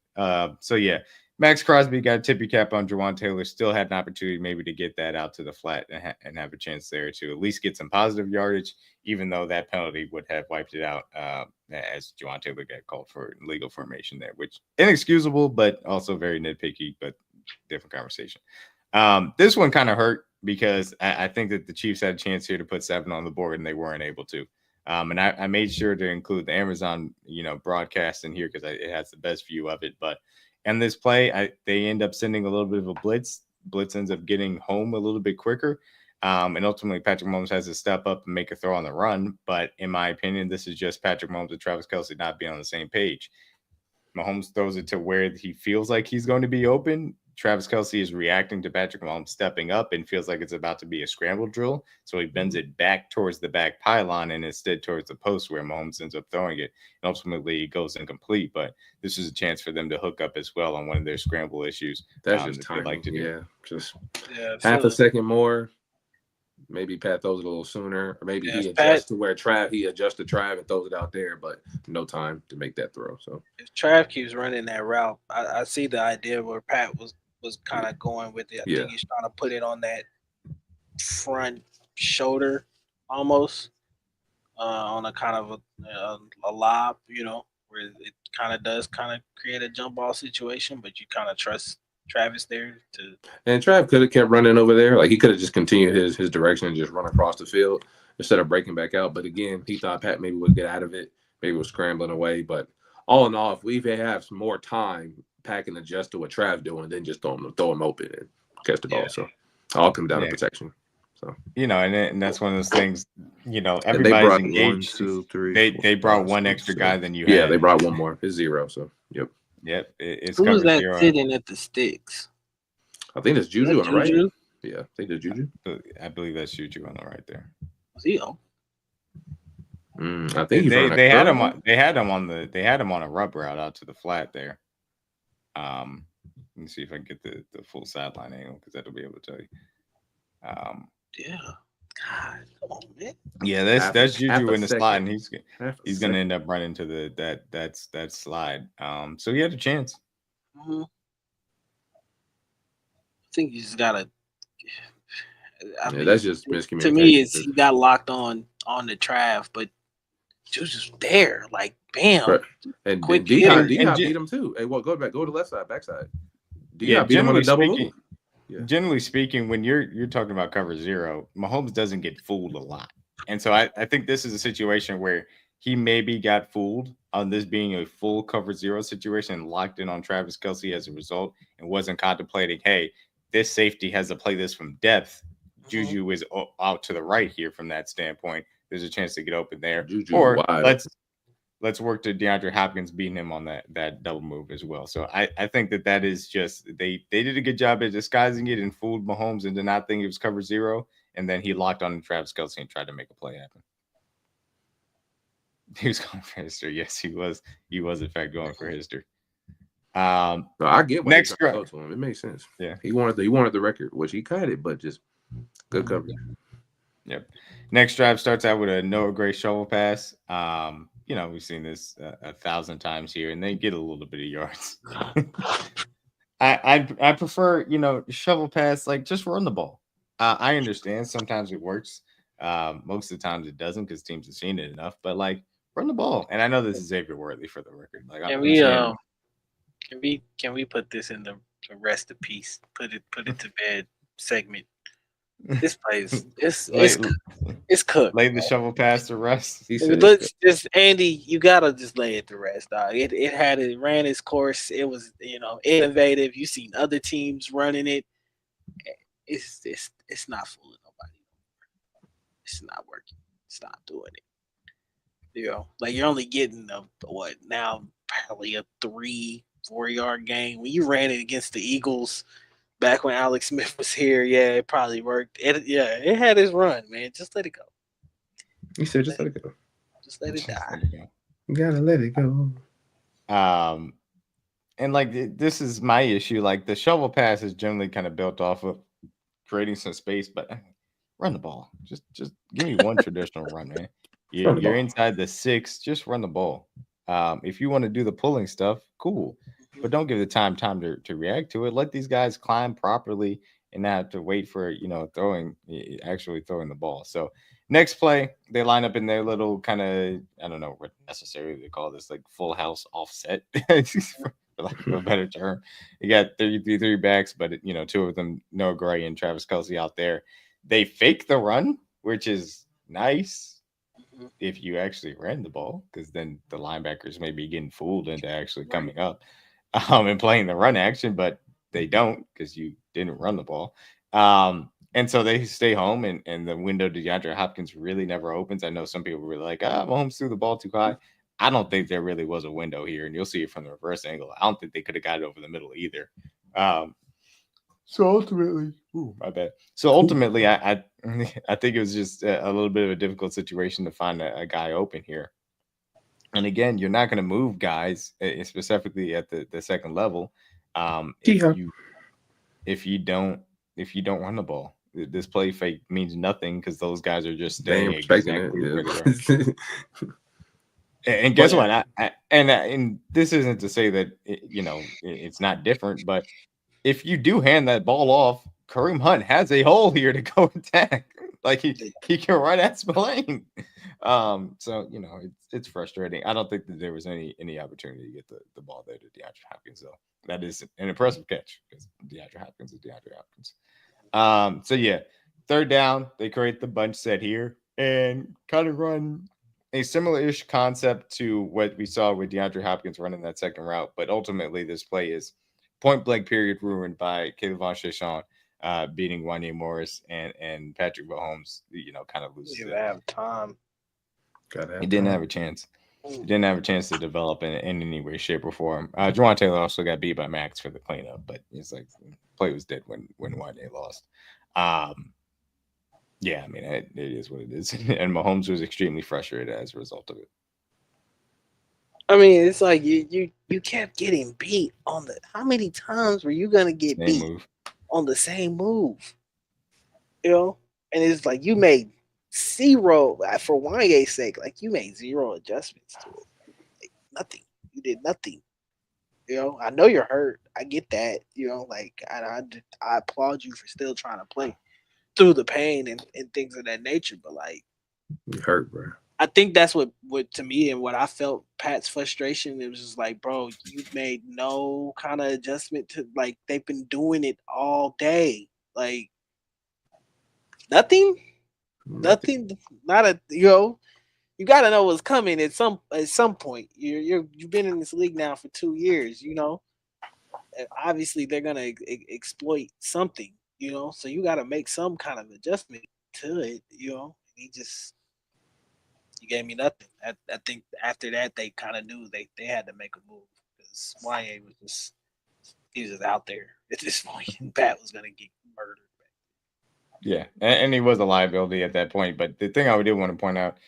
So yeah, Max Crosby got a tippy cap on Jawan Taylor. Still had an opportunity maybe to get that out to the flat and have a chance there to at least get some positive yardage, even though that penalty would have wiped it out as Jawan Taylor got called for illegal formation there, which inexcusable, but also very nitpicky, but different conversation. This one kind of hurt because I think that the Chiefs had a chance here to put 7 on the board and they weren't able to. And I made sure to include the Amazon, broadcast in here because it has the best view of it. But in this play, they end up sending a little bit of a blitz. Blitz ends up getting home a little bit quicker. And ultimately, Patrick Mahomes has to step up and make a throw on the run. But in my opinion, this is just Patrick Mahomes and Travis Kelce not being on the same page. Mahomes throws it to where he feels like he's going to be open. Travis Kelce is reacting to Patrick Mahomes stepping up and feels like it's about to be a scramble drill. So he bends it back towards the back pylon and instead towards the post where Mahomes ends up throwing it. And ultimately, it goes incomplete. But this is a chance for them to hook up as well on one of their scramble issues. That's just timing. Like to do. Yeah, just half a second more. Maybe Pat throws it a little sooner, or maybe he adjusts to where he adjusts to Trav and throws it out there, but no time to make that throw. So if Trav keeps running that route, I see the idea where Pat was kind of going with it. I think he's trying to put it on that front shoulder almost on a kind of a lob, where it kind of does kind of create a jump ball situation, but you kind of trust Travis there to. And Trav could have kept running over there. Like he could have just continued his direction and just run across the field instead of breaking back out. But again, he thought Pat maybe would get out of it, maybe was scrambling away. But all in all, if we have some more time, Pat can adjust to what Trav's doing, then just throw him open and catch the ball. So all comes down to protection. So and that's one of those things. and they Everybody's brought 1, engaged. 2, 3. They 4, brought 5, one 6, extra 7. guy than you Yeah, had. they brought one more. It's 0. So Yep, it's Who was cover that 0. sitting at the sticks? I think it's Is Juju that on the right. Juju? Yeah, I think it's Juju. I believe that's Juju on the right there. Was he on? I think he's running. They had him on. They had him on a rub route out to the flat there. Let me see if I can get the full sideline angle because that'll be able to tell you. Yeah. God, come on, man. Yeah, that's Juju in the slide, and he's going to end up running to that slide. So he had a chance. Mm-hmm. I think you just gotta. That's just miscommunication. To me, it's he got locked on the Trav, but Juju's there, like bam. Right. And quick D-Hop hitter. beat him too. Hey, go to the left side, backside. Yeah, beat him on a double move. Yeah. Generally speaking, when you're talking about cover 0, Mahomes doesn't get fooled a lot. And so I think this is a situation where he maybe got fooled on this being a full cover 0 situation and locked in on Travis Kelce as a result and wasn't contemplating, hey, this safety has to play this from depth. Juju is out to the right here from that standpoint. There's a chance to get open there. Juju's or wild. let's work to DeAndre Hopkins beating him on that double move as well. So I think that is just they did a good job at disguising it and fooled Mahomes into not thinking it was cover 0, and then he locked on Travis Kelce and tried to make a play happen. He was going for history. Yes, he was. He was in fact going for history. No, I get what next go to him. It makes sense. Yeah, he wanted the record, which he cut it, but just good coverage. Yep. Next drive starts out with a Noah Gray shovel pass. We've seen this 1,000 times here, and they get a little bit of yards. I prefer, shovel pass, like just run the ball. I understand sometimes it works. Most of the times it doesn't because teams have seen it enough, but like run the ball. And I know this is Xavier Worthy for the record. Like, can we put this in the rest of peace? Put it to bed segment. This place, it's cooked. Lay the shovel pass to rest. Let's just Andy, you gotta just lay it to rest, dog. It ran its course. It was innovative. You seen other teams running it. It's not fooling nobody. It's not working. Stop doing it. Like you're only getting probably a 3-4 yard gain. When you ran it against the Eagles back when Alex Smith was here, it probably worked. It had its run, man. Just let it go. You said just let it go. Just let it die. You gotta let it go. And like this is my issue. Like the shovel pass is generally kind of built off of creating some space, but run the ball. Just give me one traditional run, man. You're inside the 6. Just run the ball. If you want to do the pulling stuff, cool. But don't give the time to react to it. Let these guys climb properly and not have to wait for, actually throwing the ball. So next play, they line up in their little kind of, I don't know what necessarily they call this, like full house offset, for lack of a better term. You got 33 backs, but, 2 of them, Noah Gray and Travis Kelce out there. They fake the run, which is nice if you actually ran the ball, because then the linebackers may be getting fooled into actually coming up and playing the run action, but they don't because you didn't run the ball. And so they stay home, and the window to DeAndre Hopkins really never opens. I know some people were like, Mahomes threw the ball too high. I don't think there really was a window here, and you'll see it from the reverse angle. I don't think they could have got it over the middle either. So ultimately, my bad. So ultimately, I think it was just a little bit of a difficult situation to find a guy open here. And again, you're not going to move guys, specifically at the second level, if you don't run the ball. This play fake means nothing because those guys are just staying exactly where they are. And guess what? And this isn't to say that it's not different, but if you do hand that ball off, Kareem Hunt has a hole here to go attack. Like he can run at Spillane. So it's frustrating. I don't think that there was any opportunity to get the ball there to DeAndre Hopkins, though. That is an impressive catch because DeAndre Hopkins is DeAndre Hopkins. So yeah, third down, they create the bunch set here and kind of run a similar-ish concept to what we saw with DeAndre Hopkins running that second route, but ultimately this play is point blank period ruined by Caleb Von Chesson. beating Wanye Morris and Patrick Mahomes, kind of loses You it. have time. He didn't have a chance. He didn't have a chance to develop in any way, shape, or form. Juwan Taylor also got beat by Max for the cleanup, but it's like play was dead when Wanye lost. Yeah, I mean it is what it is, and Mahomes was extremely frustrated as a result of it. I mean, it's like you kept getting beat on the. How many times were you gonna get Same beat move. on the same move? And it's like you made zero for Wanye's sake. Like you made zero adjustments to it. Like, nothing. You did nothing. I know you're hurt. I get that. Like I applaud you for still trying to play through the pain and things of that nature. But like, You hurt, bro. I think that's what to me and what I felt Pat's frustration. It was just like, bro, you made no kind of adjustment to like they've been doing it all day. Like nothing. Not a you got to know what's coming at some point. You've been in this league now for 2 years. Obviously they're gonna exploit something. So you got to make some kind of adjustment to it. You gave me nothing. I think after that they kind of knew they had to make a move because YA was just out there at this point. Pat was gonna get murdered. Yeah, and he was a liability at that point. But the thing I did want to point out,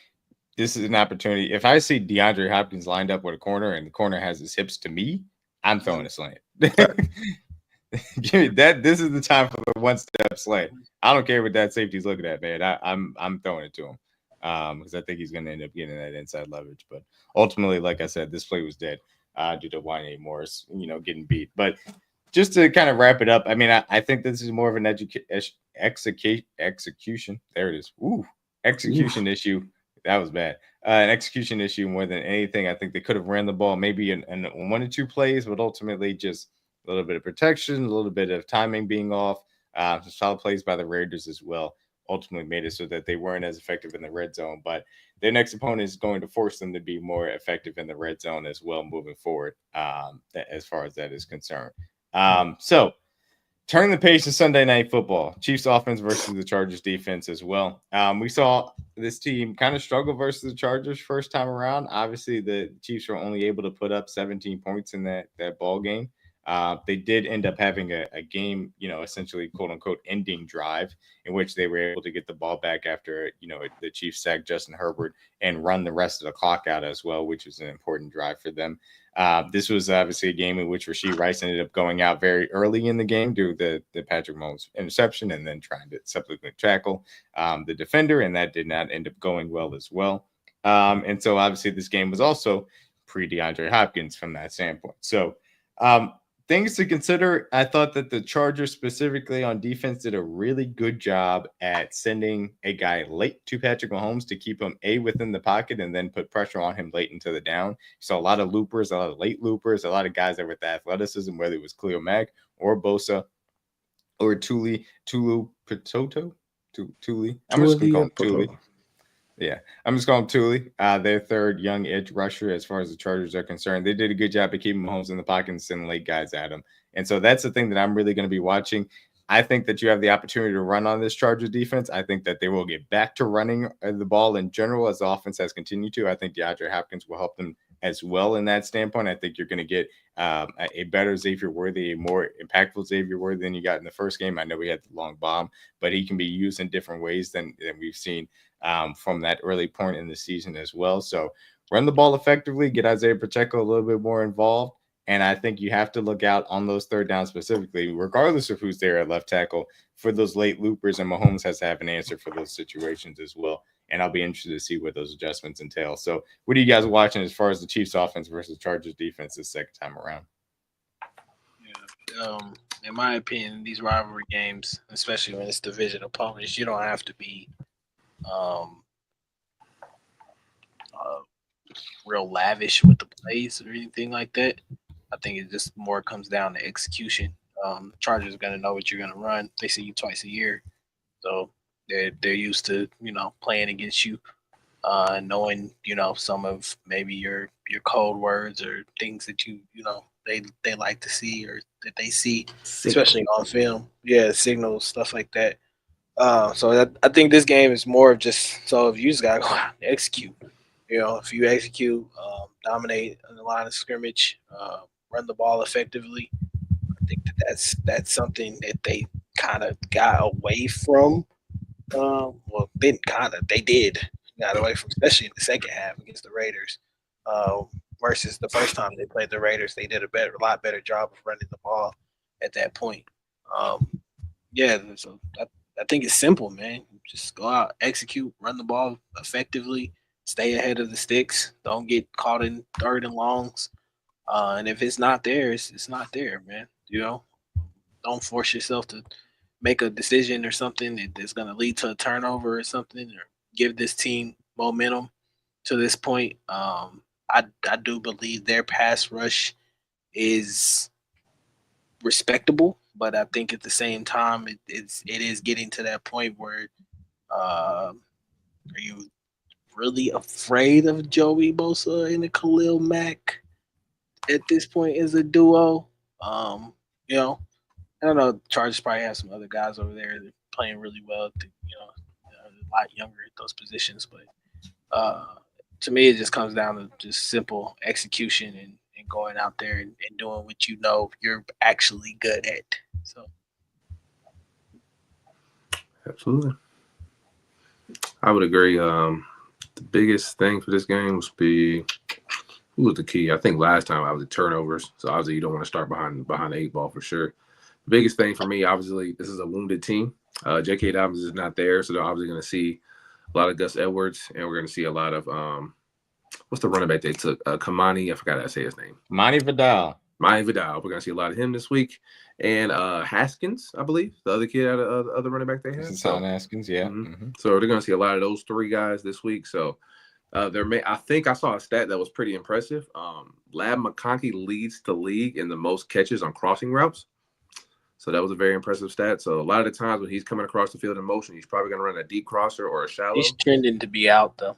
this is an opportunity. If I see DeAndre Hopkins lined up with a corner and the corner has his hips to me, I'm throwing a slant. Give me that. This is the time for the one-step slant. I don't care what that safety's looking at, man. I'm throwing it to him because I think he's going to end up getting that inside leverage. But ultimately, like I said, this play was dead due to Wanye Morris, getting beat. But just to kind of wrap it up, I mean, I think this is more of an execution. There it is. Execution issue. That was bad. An execution issue more than anything. I think they could have ran the ball maybe in 1 or 2 plays, but ultimately just a little bit of protection, a little bit of timing being off. Some solid plays by the Raiders as well ultimately made it so that they weren't as effective in the red zone. But their next opponent is going to force them to be more effective in the red zone as well moving forward as far as that is concerned. So turning the page to Sunday Night Football, Chiefs offense versus the Chargers defense as well. We saw this team kind of struggle versus the Chargers first time around. Obviously, the Chiefs were only able to put up 17 points in that ball game. They did end up having a game, essentially quote unquote ending drive in which they were able to get the ball back after, the Chiefs sacked Justin Herbert and run the rest of the clock out as well, which was an important drive for them. This was obviously a game in which Rashee Rice ended up going out very early in the game due to the Patrick Mahomes interception and then trying to subsequently tackle the defender, and that did not end up going well as well. And so obviously this game was also pre-DeAndre Hopkins from that standpoint. So things to consider. I thought that the Chargers specifically on defense did a really good job at sending a guy late to Patrick Mahomes to keep him within the pocket and then put pressure on him late into the down. So a lot of loopers, a lot of late loopers, a lot of guys that with the athleticism, whether it was Khalil Mack or Bosa or Tuli Pitoto. Tuli. I'm just going to call him Tuli. Yeah, I'm just calling Tuli, their third young edge rusher as far as the Chargers are concerned. They did a good job of keeping Mahomes in the pocket and sending late guys at him. And so that's the thing that I'm really going to be watching. I think that you have the opportunity to run on this Chargers defense. I think that they will get back to running the ball in general as the offense has continued to. I think DeAndre Hopkins will help them as well in that standpoint. I think you're going to get a better Xavier Worthy, a more impactful Xavier Worthy than you got in the first game. I know we had the long bomb, but he can be used in different ways than we've seen from that early point in the season as well. So run the ball effectively, get Isaiah Pacheco a little bit more involved. And I think you have to look out on those third downs specifically, regardless of who's there at left tackle, for those late loopers. And Mahomes has to have an answer for those situations as well. And I'll be interested to see what those adjustments entail. So what are you guys watching as far as the Chiefs offense versus Chargers defense this second time around? Yeah. In my opinion, these rivalry games, especially when it's division opponents, you don't have to be real lavish with the plays or anything like that. I think it just more comes down to execution. Chargers are going to know what you're going to run. They see you twice a year, so they're used to playing against you, knowing some of maybe your code words or things that you they like to see or that they see, especially on film. Yeah, signals, stuff like that. So I think this game is more of just so if you just gotta go out and execute. If you execute, dominate on the line of scrimmage, run the ball effectively, I think that's something that they kind of got away from. Well, didn't kind of, they did got away from, especially in the second half against the Raiders. Versus the first time they played the Raiders, they did a lot better job of running the ball at that point. Yeah, so I think it's simple, man. Just go out, execute, run the ball effectively, stay ahead of the sticks. Don't get caught in third and longs. And if it's not there, it's not there, man. Don't force yourself to make a decision or something that's going to lead to a turnover or something, or give this team momentum to this point. I do believe their pass rush is respectable, but I think at the same time it is getting to that point where are you really afraid of Joey Bosa and the Khalil Mack at this point as a duo? I don't know. Chargers probably have some other guys over there that are playing really well. A lot younger at those positions, but to me, it just comes down to just simple execution and going out there and doing what you're actually good at. So, Absolutely. I would agree. The biggest thing for this game was who was the key? I think last time I was at turnovers. So obviously you don't want to start behind the 8 ball for sure. The biggest thing for me, obviously, this is a wounded team. J.K. Dobbins is not there, so they're obviously going to see a lot of Gus Edwards, and we're going to see a lot of what's the running back they took? Kamani, I forgot how to say his name. Monty Vidal. We're going to see a lot of him this week. And Haskins, I believe, the other kid out of the other running back they have. Haskins, yeah. Mm-hmm. So they're going to see a lot of those 3 guys this week. So I think I saw a stat that was pretty impressive. Lab McConkey leads the league in the most catches on crossing routes. So that was a very impressive stat. So a lot of the times when he's coming across the field in motion, he's probably going to run a deep crosser or a shallow. He's trending to be out, though.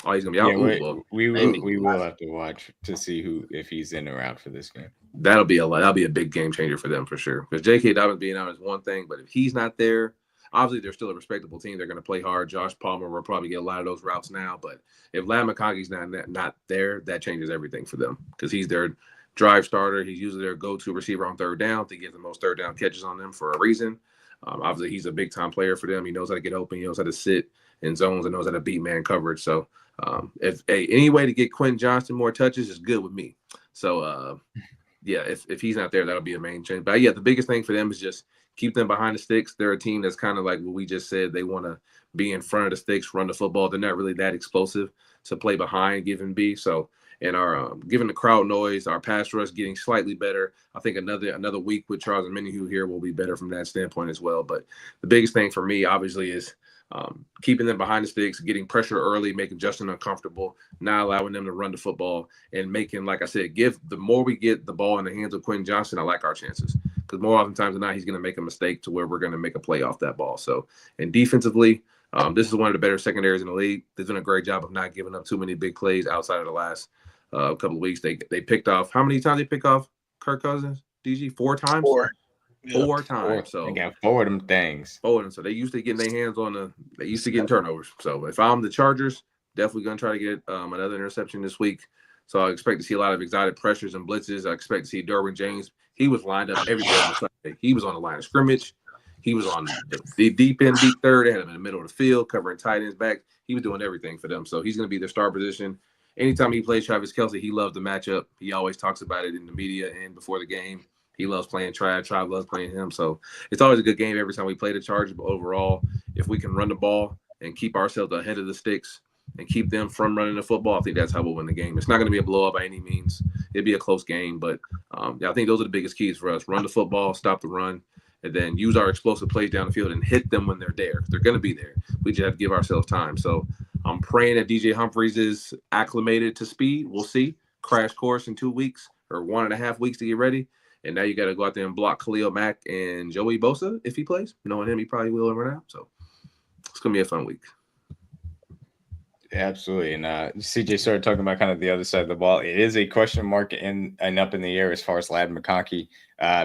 Oh, he's going to be out? Yeah, we will have to watch to see if he's in or out for this game. That'll be a big game changer for them for sure. Because J.K. Dobbins being out is one thing, but if he's not there, obviously they're still a respectable team. They're going to play hard. Josh Palmer will probably get a lot of those routes now. But if Lab McConkey's not there, that changes everything for them because he's their drive starter. He's usually their go-to receiver on third down. They get the most third down catches on them for a reason. Obviously, he's a big-time player for them. He knows how to get open. He knows how to sit in zones and knows how to beat man coverage. So if any way to get Quentin Johnston more touches is good with me. So, if he's not there, that'll be a main change. But, the biggest thing for them is just keep them behind the sticks. They're a team that's kind of like what we just said. They want to be in front of the sticks, run the football. They're not really that explosive to play behind, give and be. So, and our given the crowd noise, our pass rush getting slightly better. I think another week with Charles Omenihu here will be better from that standpoint as well. But the biggest thing for me, obviously, is keeping them behind the sticks, getting pressure early, making Justin uncomfortable, not allowing them to run the football, and making, like I said, the more we get the ball in the hands of Quentin Johnston, I like our chances. Because more oftentimes than not, he's going to make a mistake to where we're going to make a play off that ball. So, and defensively, this is one of the better secondaries in the league. They've done a great job of not giving up too many big plays outside of the last couple of weeks. They picked off, how many times they pick off Kirk Cousins, DG? 4 times? 4. Yeah. 4 times. So they got 4 of them things. 4 of them. So they used to getting their hands on they used to getting turnovers. So if I'm the Chargers, definitely going to try to get another interception this week. So I expect to see a lot of exotic pressures and blitzes. I expect to see Derwin James. He was lined up everywhere on Sunday. He was on the line of scrimmage. He was on the deep end, deep third. They had him in the middle of the field, covering tight ends back. He was doing everything for them. So he's going to be their star position. Anytime he plays Travis Kelce, he loves the matchup. He always talks about it in the media and before the game. He loves playing Trav. Trav loves playing him. So it's always a good game every time we play the Chargers. But overall, if we can run the ball and keep ourselves ahead of the sticks and keep them from running the football, I think that's how we'll win the game. It's not going to be a blowout by any means. It'll be a close game. But I think those are the biggest keys for us. Run the football, stop the run, and then use our explosive plays down the field and hit them when they're there. They're going to be there. We just have to give ourselves time. So I'm praying that DJ Humphries is acclimated to speed. We'll see. Crash course in 2 weeks or 1.5 weeks to get ready. And now you got to go out there and block Khalil Mack and Joey Bosa if he plays. Knowing him, he probably will run out. So it's going to be a fun week. Absolutely. And CJ started talking about kind of the other side of the ball. It is a question mark and up in the air as far as Ladd McConkey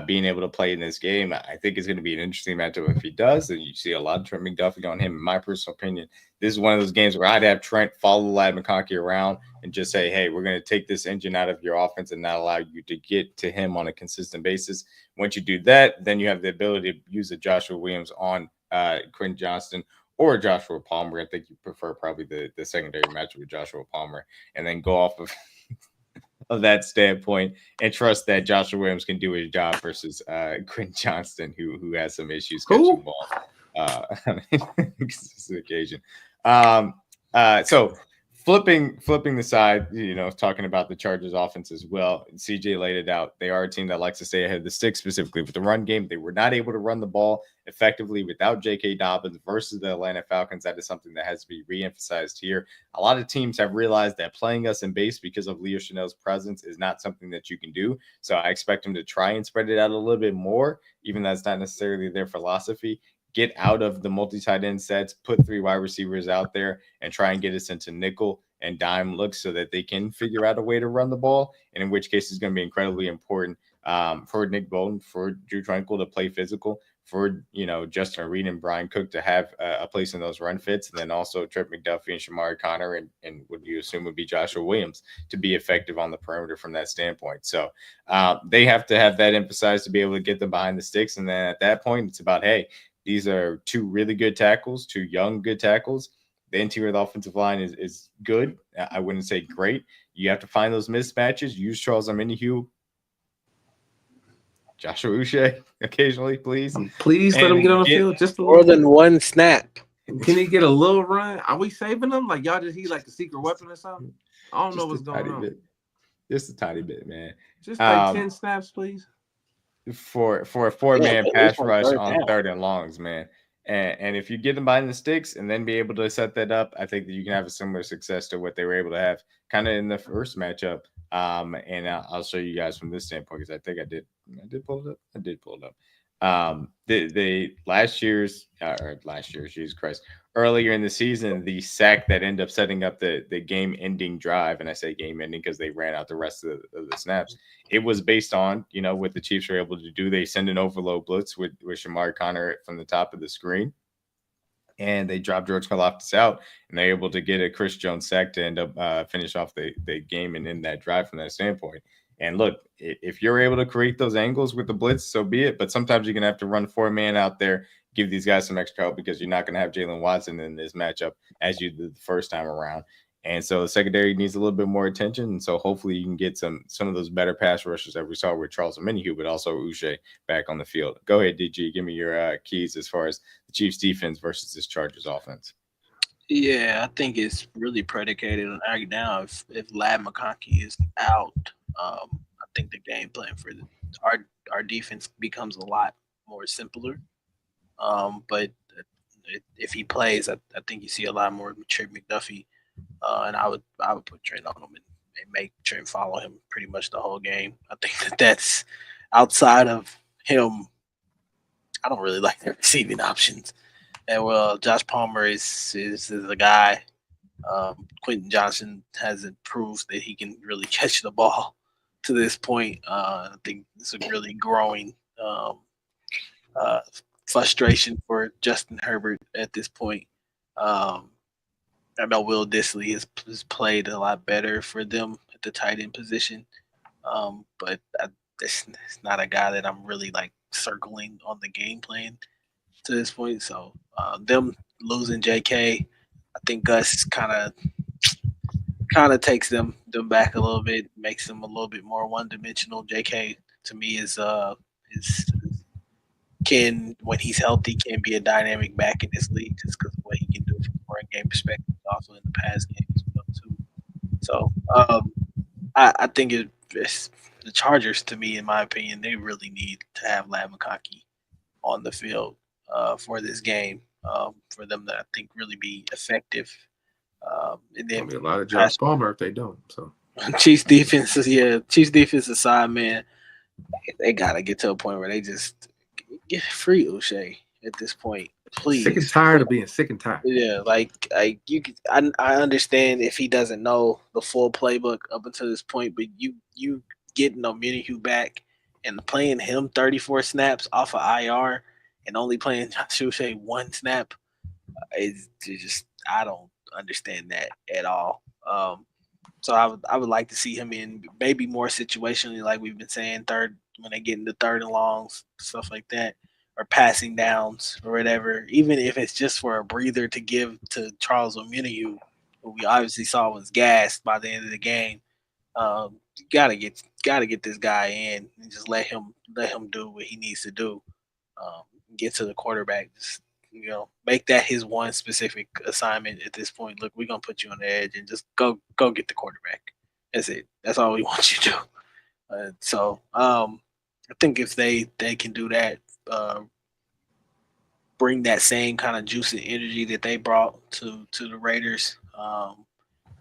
being able to play in this game. I think it's going to be an interesting matchup if he does. And you see a lot of Trent McDuffie on him. In my personal opinion, this is one of those games where I'd have Trent follow Ladd McConkey around and just say, hey, we're going to take this engine out of your offense and not allow you to get to him on a consistent basis. Once you do that, then you have the ability to use the Joshua Williams on Quentin Johnston or Joshua Palmer. I think you prefer probably the secondary matchup with Joshua Palmer, and then go off of that standpoint and trust that Joshua Williams can do his job versus Quentin Johnston, who has some issues catching the ball on a consistent occasion. So flipping the side, talking about the Chargers offense as well. CJ laid it out. They are a team that likes to stay ahead of the sticks, specifically with the run game. They were not able to run the ball effectively without J.K. Dobbins versus the Atlanta Falcons. That is something that has to be reemphasized here. A lot of teams have realized that playing us in base because of Leo Chanel's presence is not something that you can do. So I expect them to try and spread it out a little bit more, even though that's not necessarily their philosophy. Get out of the multi-tight end sets, put 3 wide receivers out there, and try and get us into nickel and dime looks so that they can figure out a way to run the ball, and in which case it's going to be incredibly important for Nick Bolton, for Drew Tranquill to play physical, for Justin Reed and Brian Cook to have a place in those run fits, and then also Trent McDuffie and Shamari Connor and what you assume would be Joshua Williams to be effective on the perimeter from that standpoint. So they have to have that emphasized to be able to get them behind the sticks, and then at that point it's about, hey, these are 2 really good tackles, 2 young good tackles. The interior of the offensive line is good. I wouldn't say great. You have to find those mismatches. Use Charles Omenihu, Joshua Uche occasionally, please. Please let him get on the field just a more little than one snap. Can he get a little run? Are we saving him? Like y'all just like a secret weapon or something? I don't know what's going on. Just a tiny bit, man. Just like 10 snaps, please. For a 4-man pass rush on 3rd and longs, man. And if you get them behind the sticks and then be able to set that up, I think that you can have a similar success to what they were able to have kind of in the first matchup. And I'll show you guys from this standpoint because I think I did pull it up. I did pull it up. The last year's, Jesus Christ, earlier in the season, the sack that ended up setting up the game-ending drive, and I say game-ending because they ran out the rest of the snaps. It was based on, what the Chiefs were able to do. They send an overload blitz with Shamari Connor from the top of the screen, and they drop George Karlaftis out, and they're able to get a Chris Jones sack to end up finish off the game and in that drive from that standpoint. And look, if you're able to create those angles with the blitz, so be it. But sometimes you're going to have to run 4-man out there, give these guys some extra help because you're not going to have Jalen Watson in this matchup as you did the first time around. And so the secondary needs a little bit more attention. And so hopefully you can get some of those better pass rushers that we saw with Charles Omenihu, but also Uche back on the field. Go ahead, DG. Give me your keys as far as the Chiefs defense versus this Chargers offense. Yeah, I think it's really predicated on right now. If Ladd McConkey is out, I think the game plan for our defense becomes a lot more simpler. But if he plays, I think you see a lot more Trent McDuffie, and I would put Trent on him and make Trent follow him pretty much the whole game. I think that's outside of him. I don't really like the receiving options. And well, Josh Palmer is a guy. Quentin Johnson hasn't proved that he can really catch the ball to this point. I think it's a really growing frustration for Justin Herbert at this point. I know Will Dissly has played a lot better for them at the tight end position, but it's not a guy that I'm really like circling on the game plan to this point. So them losing JK, I think Gus kind of takes them back a little bit, makes them a little bit more one-dimensional. JK to me is can, when he's healthy, can be a dynamic back in this league just because of what he can do from a run game perspective, also in the pass game as well too. So I think it's the Chargers, to me, in my opinion, they really need to have Ladd McConkey on the field for this game, for them to, I think, really be effective. And then a lot of Josh Palmer if they don't. So Chiefs defense aside, man, they gotta get to a point where they just get free Uche at this point. Please. Sick and tired of being sick and tired. Yeah, like you could, I understand if he doesn't know the full playbook up until this point, but you getting Omenihu back and playing him 34 snaps off of IR and only playing Joshua one snap is just, I don't understand that at all. So I would like to see him in maybe more situationally, like we've been saying, third when they get into third and longs, stuff like that, or passing downs or whatever. Even if it's just for a breather to give to Charles Omenihu, who we obviously saw was gassed by the end of the game. You gotta get this guy in and just let him do what he needs to do. Get to the quarterback. Just, make that his one specific assignment at this point. Look, we're gonna put you on the edge and just go get the quarterback. That's it. That's all we want you to do. So I think if they can do that, bring that same kind of juice and energy that they brought to the Raiders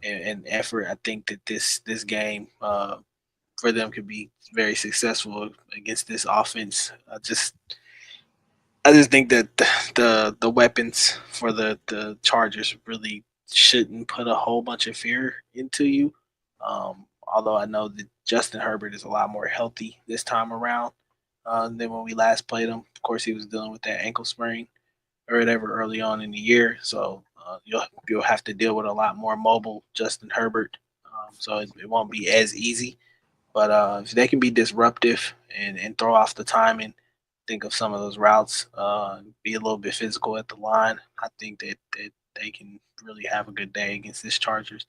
and effort, I think that this game for them could be very successful against this offense. I just think that the weapons for the Chargers really shouldn't put a whole bunch of fear into you. Although I know that Justin Herbert is a lot more healthy this time around than when we last played him. Of course, he was dealing with that ankle sprain or whatever early on in the year, so you'll have to deal with a lot more mobile Justin Herbert. So it won't be as easy. But if they can be disruptive and throw off the timing, think of some of those routes, be a little bit physical at the line, I think that they can really have a good day against this Chargers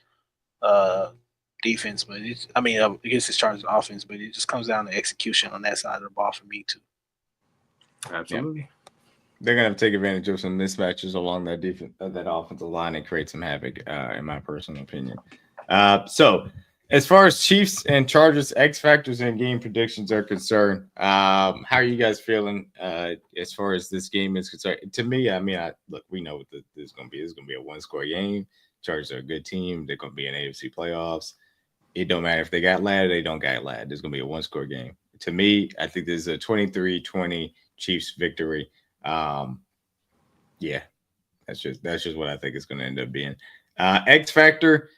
defense. But against this Chargers offense, but it just comes down to execution on that side of the ball for me too. Absolutely. Yeah. They're gonna have to take advantage of some mismatches along that that offensive line and create some havoc, in my personal opinion. So as far as Chiefs and Chargers X factors and game predictions are concerned, how are you guys feeling as far as this game is concerned? To me, look, we know what this is going to be. This is going to be a one-score game. Chargers are a good team. They're going to be in AFC playoffs. It don't matter if they got lad or they don't got lad. There's going to be a one-score game. To me, I think this is a 23-20 Chiefs victory. Yeah, that's just what I think it's going to end up being. X factor.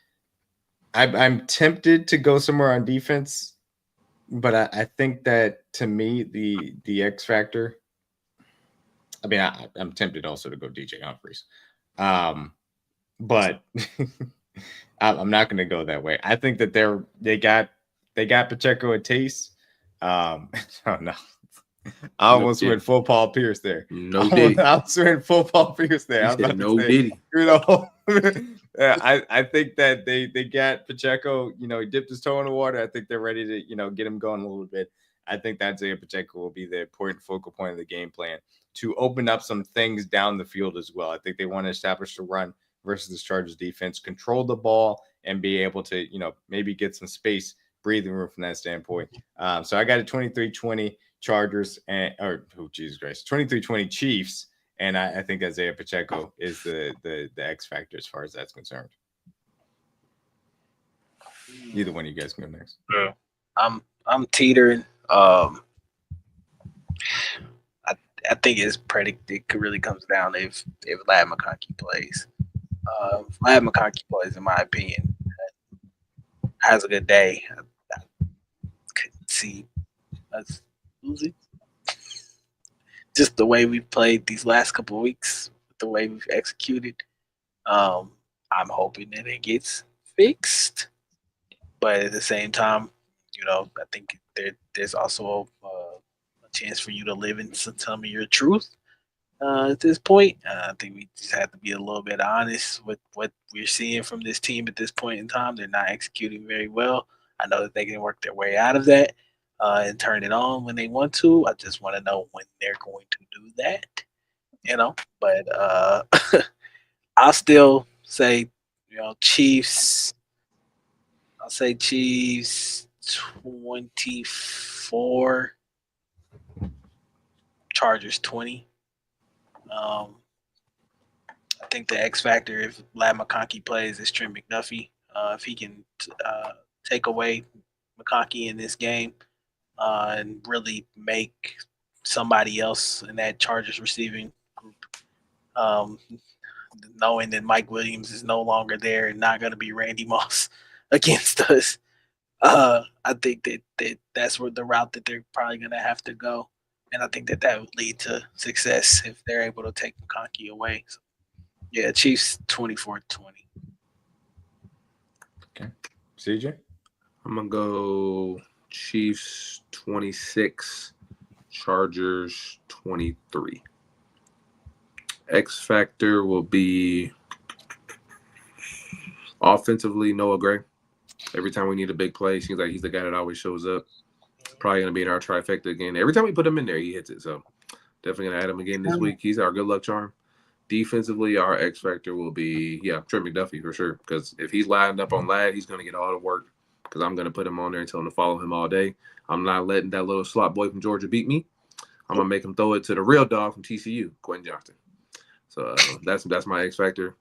I'm tempted to go somewhere on defense, but I think that to me the X factor. I'm tempted also to go DJ Humphries, but I'm not going to go that way. I think that they got Pacheco a taste. Oh no. I almost went full Paul Pierce there. No Diddy. I was went full Paul Pierce there. I was about no to say, Diddy. I think that they got Pacheco. He dipped his toe in the water. I think they're ready to get him going a little bit. I think that Isaiah Pacheco will be the important focal point of the game plan to open up some things down the field as well. I think they want to establish the run versus the Chargers defense, control the ball, and be able to maybe get some space, breathing room from that standpoint. So I got a 23-20. Chargers 23-20 Chiefs, and I think Isaiah Pacheco is the X factor as far as that's concerned. Either one of you guys can go next. Yeah. I'm teetering. I think it really comes down to if Ladd McConkey plays. If Ladd McConkey plays, in my opinion, has a good day, I couldn't see us losing. Just the way we've played these last couple of weeks, the way we've executed, I'm hoping that it gets fixed. But at the same time, I think there's also a chance for you to live in some of your truth at this point. I think we just have to be a little bit honest with what we're seeing from this team at this point in time. They're not executing very well. I know that they can work their way out of that. And turn it on when they want to. I just want to know when they're going to do that, But I'll still say, Chiefs. I'll say Chiefs 24, Chargers 20. I think the X factor, if Ladd McConkey plays, is Trent McDuffie. If he can take away McConkey in this game, and really make somebody else in that Chargers receiving Knowing that Mike Williams is no longer there and not going to be Randy Moss against us, I think that's where the route that they're probably going to have to go. And I think that would lead to success if they're able to take McConkey away. So, yeah, Chiefs 24-20. Okay. CJ? I'm going to go Chiefs 26, Chargers 23. X factor will be offensively Noah Gray. Every time we need a big play, seems like he's the guy that always shows up. Probably going to be in our trifecta again. Every time we put him in there, he hits it. So definitely going to add him again this week. He's our good luck charm. Defensively, our X factor will be, Trent McDuffie for sure. Because if he's lined up on Lad, he's going to get all the work. Because I'm going to put him on there and tell him to follow him all day. I'm not letting that little slot boy from Georgia beat me. I'm going to make him throw it to the real dog from TCU, Quentin Johnston. So that's my X factor.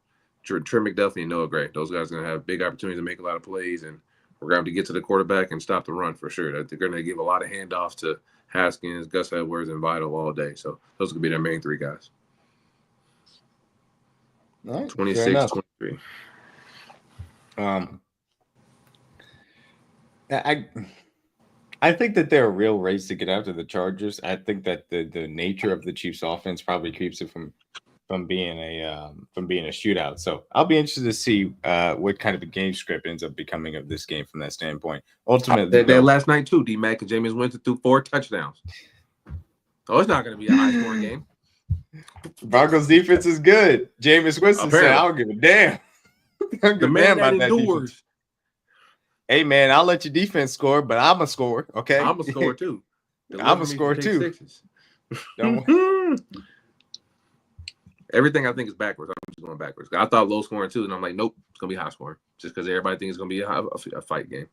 Trent McDuffie and Noah Gray. Those guys are going to have big opportunities to make a lot of plays, and we're going to have to get to the quarterback and stop the run for sure. They're going to give a lot of handoffs to Haskins, Gus Edwards, and Vital all day. So those could be their main three guys. All right, 26, 23. I think that there are real ways to get after the Chargers. I think that the nature of the Chiefs offense probably keeps it from being a shootout. So I'll be interested to see what kind of a game script ends up becoming of this game from that standpoint. Ultimately, They last night too. DMac and Jameis Winston threw 4 touchdowns. So it's not going to be a high scoring game. Broncos defense is good. Jameis Winston said, "I don't give a damn." The man that endures. Hey man, I'll let your defense score, but I'm a score. Okay, I'm a score too. I'm a score too. Everything I think is backwards. I'm just going backwards. I thought low scoring too, and I'm like, nope, it's gonna be high scoring. Just because everybody thinks it's gonna be a fight game.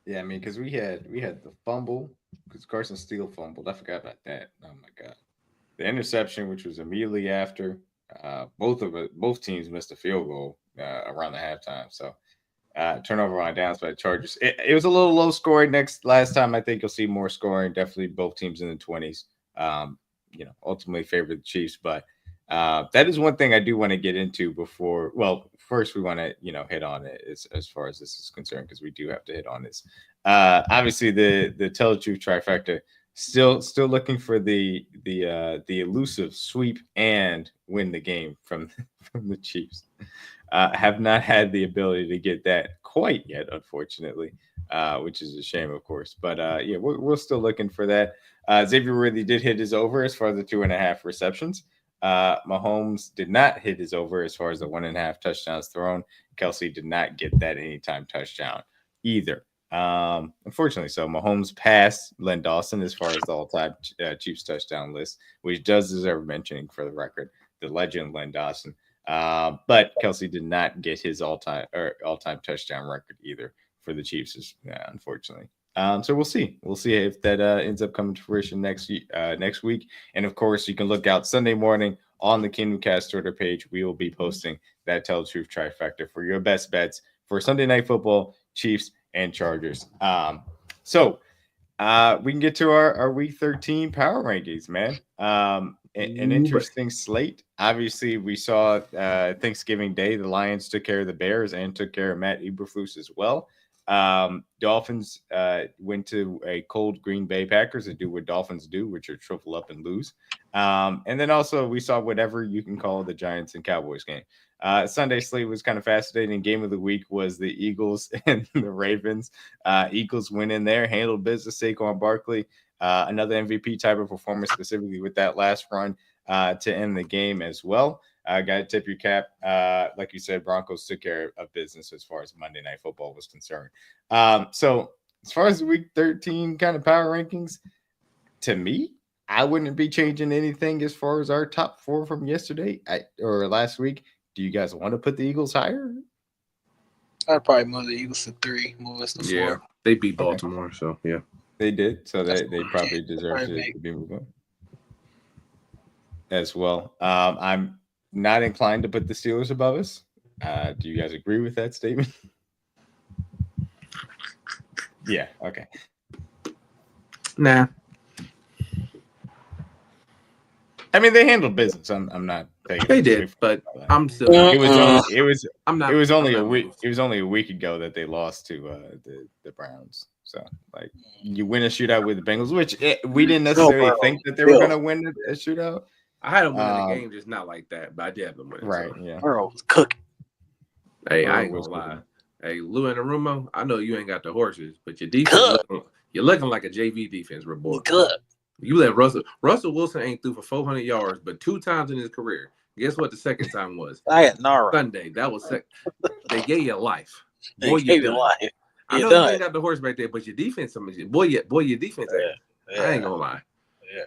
Yeah, I mean, because we had the fumble, because Carson Steele fumbled. I forgot about that. Oh my god, the interception, which was immediately after. Both teams missed a field goal around the halftime. So turnover on downs by the Chargers. It was a little low scoring. Last time, I think you'll see more scoring. Definitely both teams in the 20s. Ultimately favored the Chiefs, but that is one thing I do want to get into before. Well, first we want to hit on it as far as this is concerned, because we do have to hit on this. Obviously, the Tell the Truth trifecta. Still looking for the elusive sweep and win the game from the Chiefs. Have not had the ability to get that quite yet, unfortunately, which is a shame, of course. But we're still looking for that. Xavier really did hit his over as far as the 2.5 receptions. Mahomes did not hit his over as far as the 1.5 touchdowns thrown. Kelsey did not get that anytime touchdown either. Unfortunately, so Mahomes passed Len Dawson as far as the all-time Chiefs touchdown list, which does deserve mentioning for the record, the legend Len Dawson. But Kelsey did not get his all-time touchdown record either for the Chiefs, unfortunately. So we'll see. We'll see if that ends up coming to fruition next week. And of course, you can look out Sunday morning on the Kingdom Cast Twitter page. We will be posting that Tell the Truth trifecta for your best bets for Sunday Night Football, Chiefs and Chargers. So we can get to our Week 13 power rankings, man. An interesting slate. Obviously, we saw Thanksgiving Day, the Lions took care of the Bears and took care of Matt Eberflus as well. Dolphins went to a cold Green Bay Packers and do what Dolphins do, which are triple up and lose. And then also we saw whatever you can call the Giants and Cowboys game. Sunday slate was kind of fascinating. Game of the week was the Eagles and the Ravens. Eagles went in there, handled business. Saquon Barkley, another MVP type of performance, specifically with that last run to end the game as well. Got to tip your cap. Like you said, Broncos took care of business as far as Monday Night Football was concerned. So as far as Week 13 kind of power rankings, to me, I wouldn't be changing anything as far as our top 4 from yesterday or last week. Do you guys want to put the Eagles higher? I'd probably move the Eagles to 3, move us to 4. Yeah, they beat Baltimore, so yeah. They did, so they probably deserve to be moved on as well. I'm not inclined to put the Steelers above us. Do you guys agree with that statement? Yeah, okay. Nah. I mean, they handled business. I'm not taking They it away did, from but it. I'm still. It was I'm not. it was only I'm a not week. moved. It was only a week ago that they lost to the Browns. So like you win a shootout with the Bengals, which we didn't necessarily think that they were going to win a shootout. I had them win the game, just not like that. But I did have them win. Right? So. Yeah. Burrow was cooking. Hey, Burrow I ain't was gonna lie. cooking. Hey, Lou and Arumo, I know you ain't got the horses, but your defense, you're looking like a JV defense report. Good. You let Russell Wilson ain't threw for 400 yards, but 2 times in his career. Guess what? The second time was I had Nara. Sunday. That was they gave you life. They Boy, gave you you done. life. I know you ain't got the horse back there, but your defense, boy, your defense. Yeah. I ain't gonna lie. Yeah,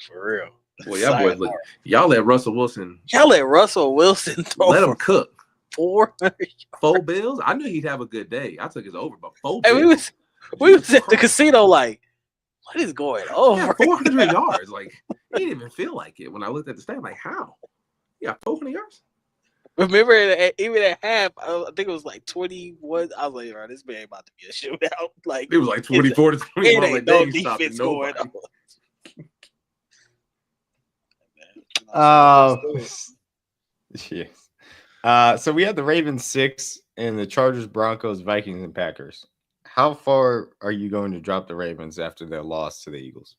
for real. Boy, y'all boys look. Y'all let Russell Wilson. Y'all let Russell Wilson throw let him cook. 400. 4 bills. I knew he'd have a good day. I took his over, but 4 Hey, bills. we was at the casino like, what is going on? Yeah, 400 yards. Like he didn't even feel like it when I looked at the stat. I'm like, how? Yeah, 400 yards. Remember, even at half, I think it was like 21. I was like, "Bro, this man about to be a shootout." Like it was like 24 to 21. It ain't like no they ain't defense stopping going nobody. Yes. So we had the Ravens 6 and the Chargers, Broncos, Vikings, and Packers. How far are you going to drop the Ravens after their loss to the Eagles?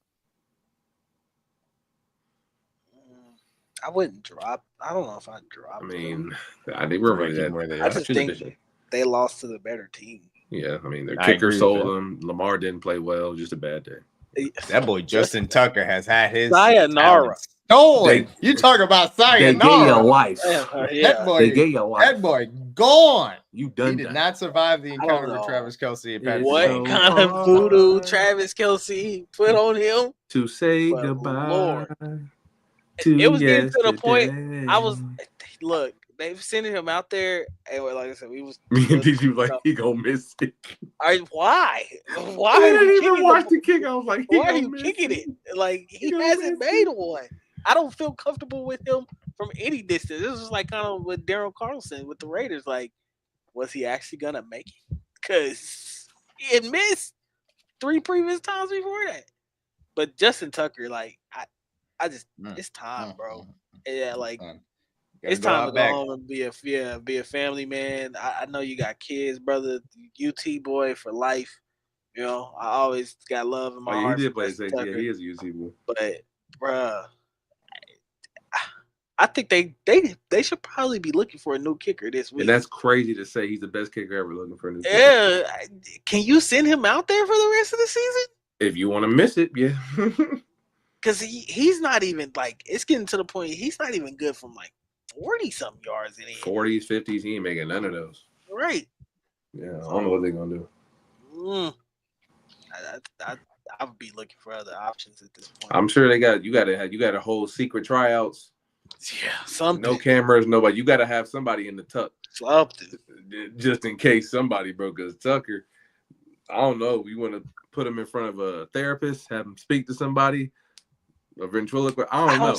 I wouldn't drop. I don't know if I'd drop. I mean, them. I think we're right where they I are. just think they lost to the better team. Yeah, I mean, their kicker sold them. Lamar didn't play well. Just a bad day. That boy Justin Tucker has had his sayonara stolen. You talk about sayonara. They gave you life. That boy, they gave you life. That boy gone. You done. He did not survive the encounter with Travis Kelce and Patrick What Mahomes. kind of voodoo Travis Kelce put on him to say goodbye? Lord. It was getting to the point. I was look. They sending him out there, and like I said, we was. Me and DG like he gonna miss it. Why? Why? I didn't even watch the kick. I was like, why are you kicking it? Like he hasn't made one. I don't feel comfortable with him from any distance. This was like kind of with Darryl Carlson with the Raiders. Like, was he actually gonna make it? Because he had missed 3 previous times before that. But Justin Tucker, like, I just it's time, bro. Yeah, like it's time to go home and be a family man. I know you got kids, brother. UT boy for life. You know, I always got love in my heart. He did play safety. Yeah, he is a UT boy. But, bruh, I think they should probably be looking for a new kicker this week. And that's crazy to say. He's the best kicker ever looking for a new kicker. Yeah. Can you send him out there for the rest of the season? If you want to miss it, yeah. Because he's not even, like, it's getting to the point, he's not even good from, like, 40-something yards in here. 40s, 50s, he ain't making none of those. Right. Yeah, I don't know what they're going to do. I would be looking for other options at this point. I'm sure you got to hold secret tryouts. Yeah, something. No cameras, nobody. You got to have somebody in the tuck. Something. Just in case somebody broke his Tucker. I don't know. You want to put him in front of a therapist, have him speak to somebody, a ventriloquist. I don't know.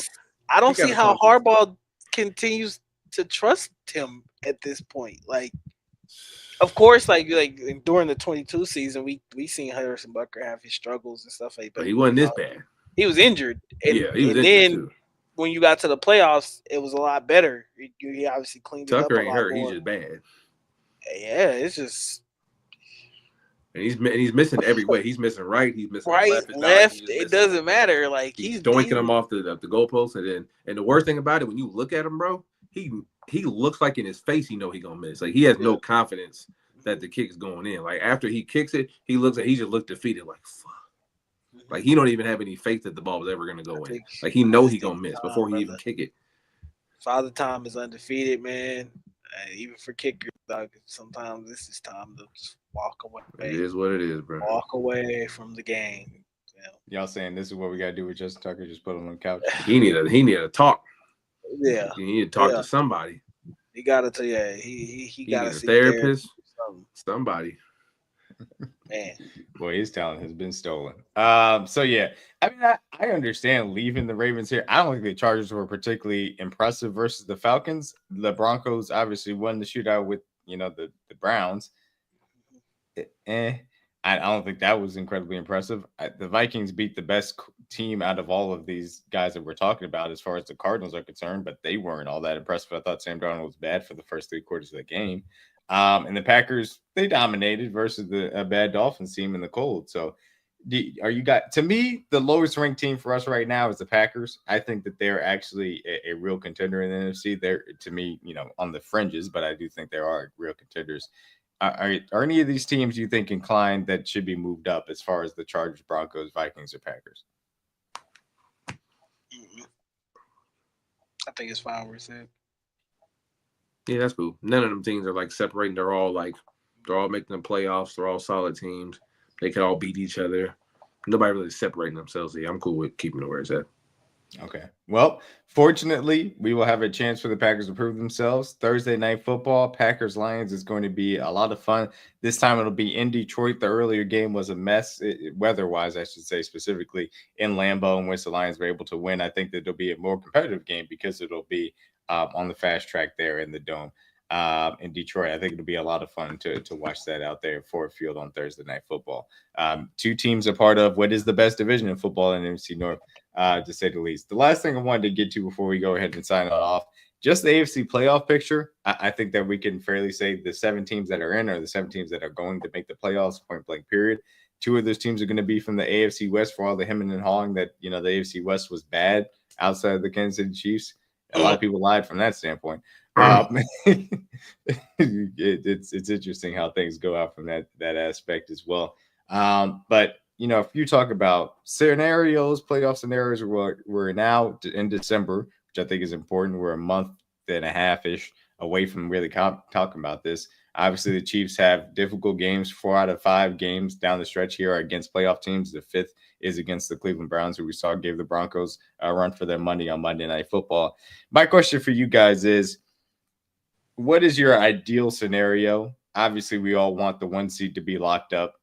I don't see how Harbaugh continues to trust him at this point. Like, of course, like during the 22 season, we seen Harrison Butker have his struggles and stuff like that. But he wasn't this bad. He was injured. And, yeah, he was and injured then too. When you got to the playoffs, it was a lot better. He obviously cleaned it up. Tucker ain't hurt. He's just bad. Yeah, it's just. And he's missing every way. He's missing right. He's missing left. It doesn't matter. Like he's doinking him off the goalpost, and the worst thing about it, when you look at him, bro, he looks like in his face he know he gonna miss. Like he has no confidence that the kick's going in. Like after he kicks it, he just looked defeated. Like fuck. Like he don't even have any faith that the ball was ever gonna go in. Like he know he gonna miss before he even kick it. Father Time is undefeated, man. Even for kickers, like sometimes this is time to just walk away. It is what it is, bro. Walk away from the game. Y'all saying this is what we gotta do with Justin Tucker? Just put him on the couch. He need to talk. Yeah, he need to talk to somebody. He gotta tell you. He gotta see a therapist. Somebody. Man, boy, his talent has been stolen. So yeah, I mean, I understand leaving the Ravens here. I don't think the Chargers were particularly impressive versus the Falcons. The Broncos obviously won the shootout with the Browns. I don't think that was incredibly impressive. The Vikings beat the best team out of all of these guys that we're talking about as far as the Cardinals are concerned, but they weren't all that impressive. I thought Sam Darnold was bad for the first 3 quarters of the game. And the Packers, they dominated versus a bad Dolphins team in the cold. So are you got, to me, the lowest ranked team for us right now is the Packers. I think that they're actually a real contender in the NFC. They're, to me, on the fringes, but I do think there are real contenders. Are any of these teams you think inclined that should be moved up as far as the Chargers, Broncos, Vikings, or Packers? I think it's fine where it's at. Yeah, that's cool. None of them teams are like separating. They're all making the playoffs. They're all solid teams. They could all beat each other. Nobody really separating themselves. Yeah, I'm cool with keeping it where it's at. Okay. Well, fortunately, we will have a chance for the Packers to prove themselves. Thursday Night Football, Packers-Lions is going to be a lot of fun. This time it'll be in Detroit. The earlier game was a mess, weather-wise, I should say, specifically in Lambeau, in which the Lions were able to win. I think that it'll be a more competitive game because it'll be on the fast track there in the Dome. In Detroit, I think it'll be a lot of fun to watch that out there at Ford Field on Thursday Night Football. 2 teams are part of what is the best division in football in the NFC North, to say the least. The last thing I wanted to get to before we go ahead and sign it off, just the AFC playoff picture. I think that we can fairly say the 7 teams that are in are the 7 teams that are going to make the playoffs, point blank period. 2 of those teams are going to be from the AFC West, for all the hemming and hawing that, the AFC West was bad outside of the Kansas City Chiefs. A lot of people lied from that standpoint. It's interesting how things go out from that aspect as well. But if you talk about scenarios, playoff scenarios, we're now in December, which I think is important. We're a month and a half-ish away from really talking about this. Obviously, the Chiefs have difficult games. 4 out of 5 games down the stretch here are against playoff teams. The 5th is against the Cleveland Browns, who we saw gave the Broncos a run for their money on Monday Night Football. My question for you guys is, what is your ideal scenario? Obviously, we all want the 1 seed to be locked up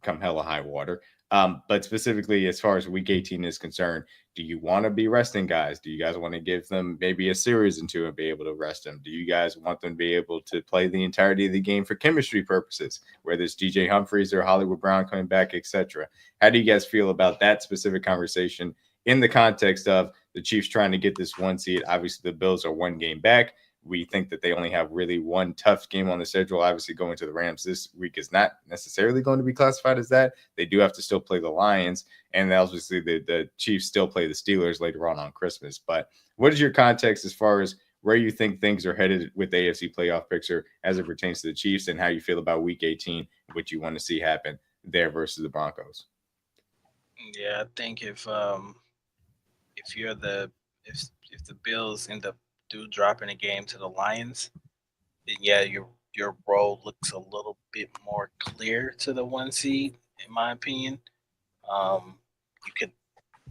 come hella high water. But specifically, as far as Week 18 is concerned, do you want to be resting guys? Do you guys want to give them maybe a series and 2 and be able to rest them? Do you guys want them to be able to play the entirety of the game for chemistry purposes, whether it's DJ Humphries or Hollywood Brown coming back, etc.? How do you guys feel about that specific conversation in the context of the Chiefs trying to get this 1 seed? Obviously, the Bills are 1 game back. We think that they only have really 1 tough game on the schedule. Obviously, going to the Rams this week is not necessarily going to be classified as that. They do have to still play the Lions, and obviously the Chiefs still play the Steelers later on Christmas. But what is your context as far as where you think things are headed with the AFC playoff picture as it pertains to the Chiefs, and how you feel about Week 18, what you want to see happen there versus the Broncos? Yeah, I think if you're if the Bills end up dropping a game to the Lions, then yeah, your role looks a little bit more clear to the 1 seed, in my opinion. You could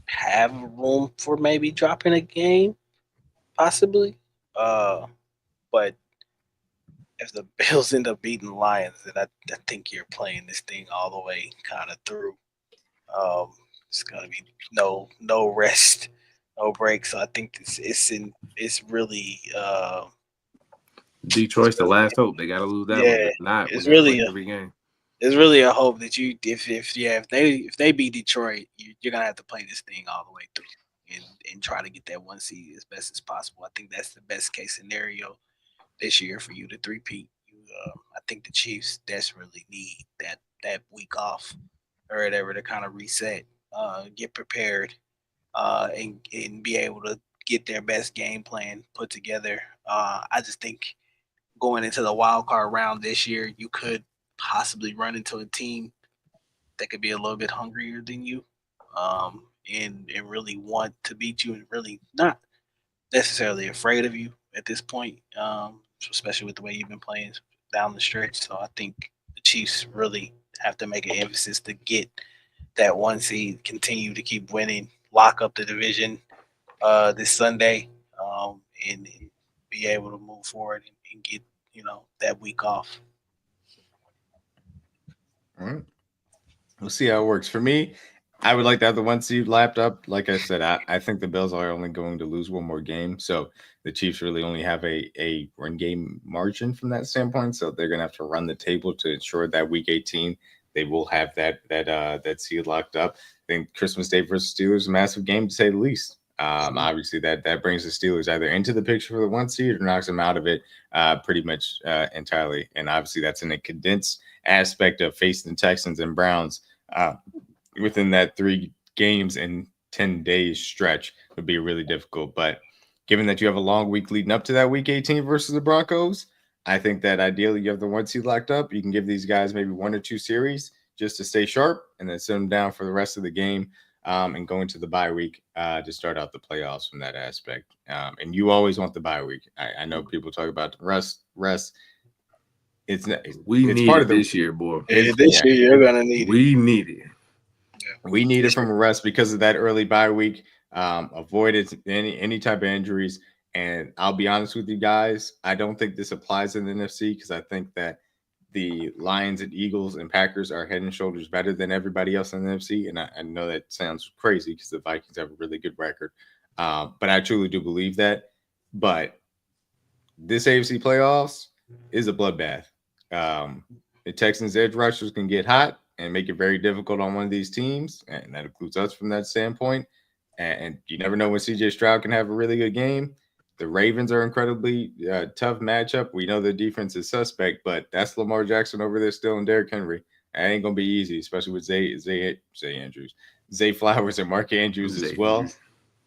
have room for maybe dropping a game, possibly. But if the Bills end up beating the Lions, then I think you're playing this thing all the way kind of through. It's gonna be no rest, no break. So I think it's really Detroit's the last hope. They got to lose that one. If not, it's really every game. It's really a hope that if they beat Detroit, you're gonna have to play this thing all the way through and try to get that 1 seed as best as possible. I think that's the best case scenario this year for you to three-peat. I think the Chiefs desperately need that week off or whatever to kind of reset, get prepared, and be able to get their best game plan put together. I just think going into the wild card round this year, you could possibly run into a team that could be a little bit hungrier than you, and really want to beat you, and really not necessarily afraid of you at this point, especially with the way you've been playing down the stretch. So I think the Chiefs really have to make an emphasis to get that 1 seed, continue to keep winning, lock up the division this Sunday, and be able to move forward and get that week off. All right. We'll see how it works. For me, I would like to have the 1 seed lapped up. Like I said, I think the Bills are only going to lose 1 more game. So the Chiefs really only have a run game margin from that standpoint. So they're going to have to run the table to ensure that Week 18 they will have that seed locked up. think Christmas Day versus Steelers is a massive game to say the least. Obviously, that brings the Steelers either into the picture for the 1 seed or knocks them out of it pretty much entirely. And obviously, that's in a condensed aspect of facing the Texans and Browns within that 3 games in 10 days stretch would be really difficult. But given that you have a long week leading up to that week 18 versus the Broncos, I think that ideally you have the 1 seed locked up. You can give these guys maybe 1 or 2 series just to stay sharp and then sit them down for the rest of the game. And go into the bye week to start out the playoffs from that aspect. And you always want the bye week. I know people talk about rest. It's need part it of the, this year, boy. This year you're gonna need it. We need it. We need it from a rest because of that early bye week. Avoided any type of injuries. And I'll be honest with you guys, I don't think this applies in the NFC because I think that the Lions and Eagles and Packers are head and shoulders better than everybody else in the NFC. And I know that sounds crazy because the Vikings have a really good record. But I truly do believe that. But this AFC playoffs is a bloodbath. The Texans edge rushers can get hot and make it very difficult on one of these teams. And that includes us from that standpoint. And you never know when CJ Stroud can have a really good game. The Ravens are incredibly tough matchup. We know the defense is suspect, but that's Lamar Jackson over there still and Derrick Henry. That ain't going to be easy, especially with Zay Flowers and Mark Andrews as well.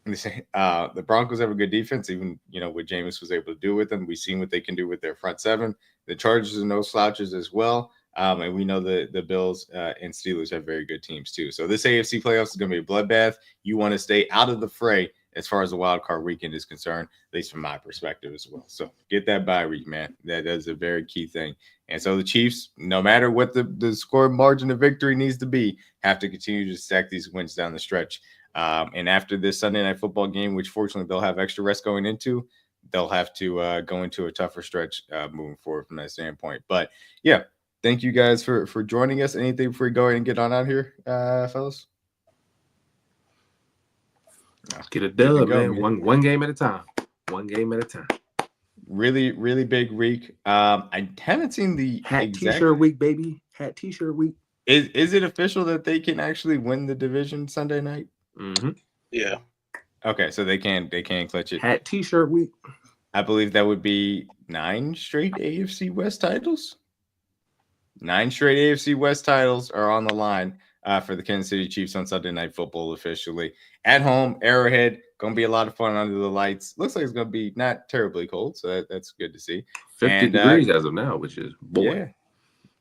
The Broncos have a good defense, even, what Jameis was able to do with them. We've seen what they can do with their front seven. The Chargers are no slouches as well. And we know the Bills and Steelers have very good teams too. So this AFC playoffs is going to be a bloodbath. You want to stay out of the fray as far as the wild card weekend is concerned, at least from my perspective as well. So get that bye week, man. That is a very key thing. And so the Chiefs, no matter what the score margin of victory needs to be, have to continue to stack these wins down the stretch. And after this Sunday Night Football game, which fortunately they'll have extra rest going into, they'll have to go into a tougher stretch moving forward from that standpoint. But yeah, thank you guys for joining us. Anything before we go ahead and get on out here, fellas? Let's get a dub, man. One game at a time. One game at a time. Really, really big week. I haven't seen the hat t-shirt week, baby. Hat t-shirt week. Is it official that they can actually win the division Sunday night? Mm-hmm. Yeah. Okay, so they can clutch it. Hat t-shirt week. I believe that would be 9 straight AFC West titles. 9 straight AFC West titles are on the line for the Kansas City Chiefs on Sunday Night Football officially. At home, Arrowhead, going to be a lot of fun under the lights. Looks like it's going to be not terribly cold, so that's good to see. 50 degrees as of now, which is, boy.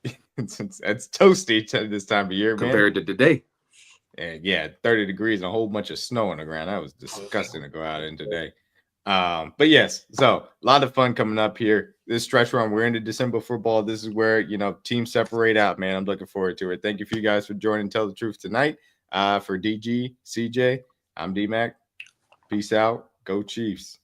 Yeah. It's toasty this time of year, compared to today. And yeah, 30 degrees and a whole bunch of snow on the ground. That was disgusting to go out in today. But yes, so a lot of fun coming up here. This stretch run, we're into December football. This is where, teams separate out, man. I'm looking forward to it. Thank you for you guys for joining Tell the Truth tonight. For DG, CJ, I'm DMac. Peace out. Go Chiefs.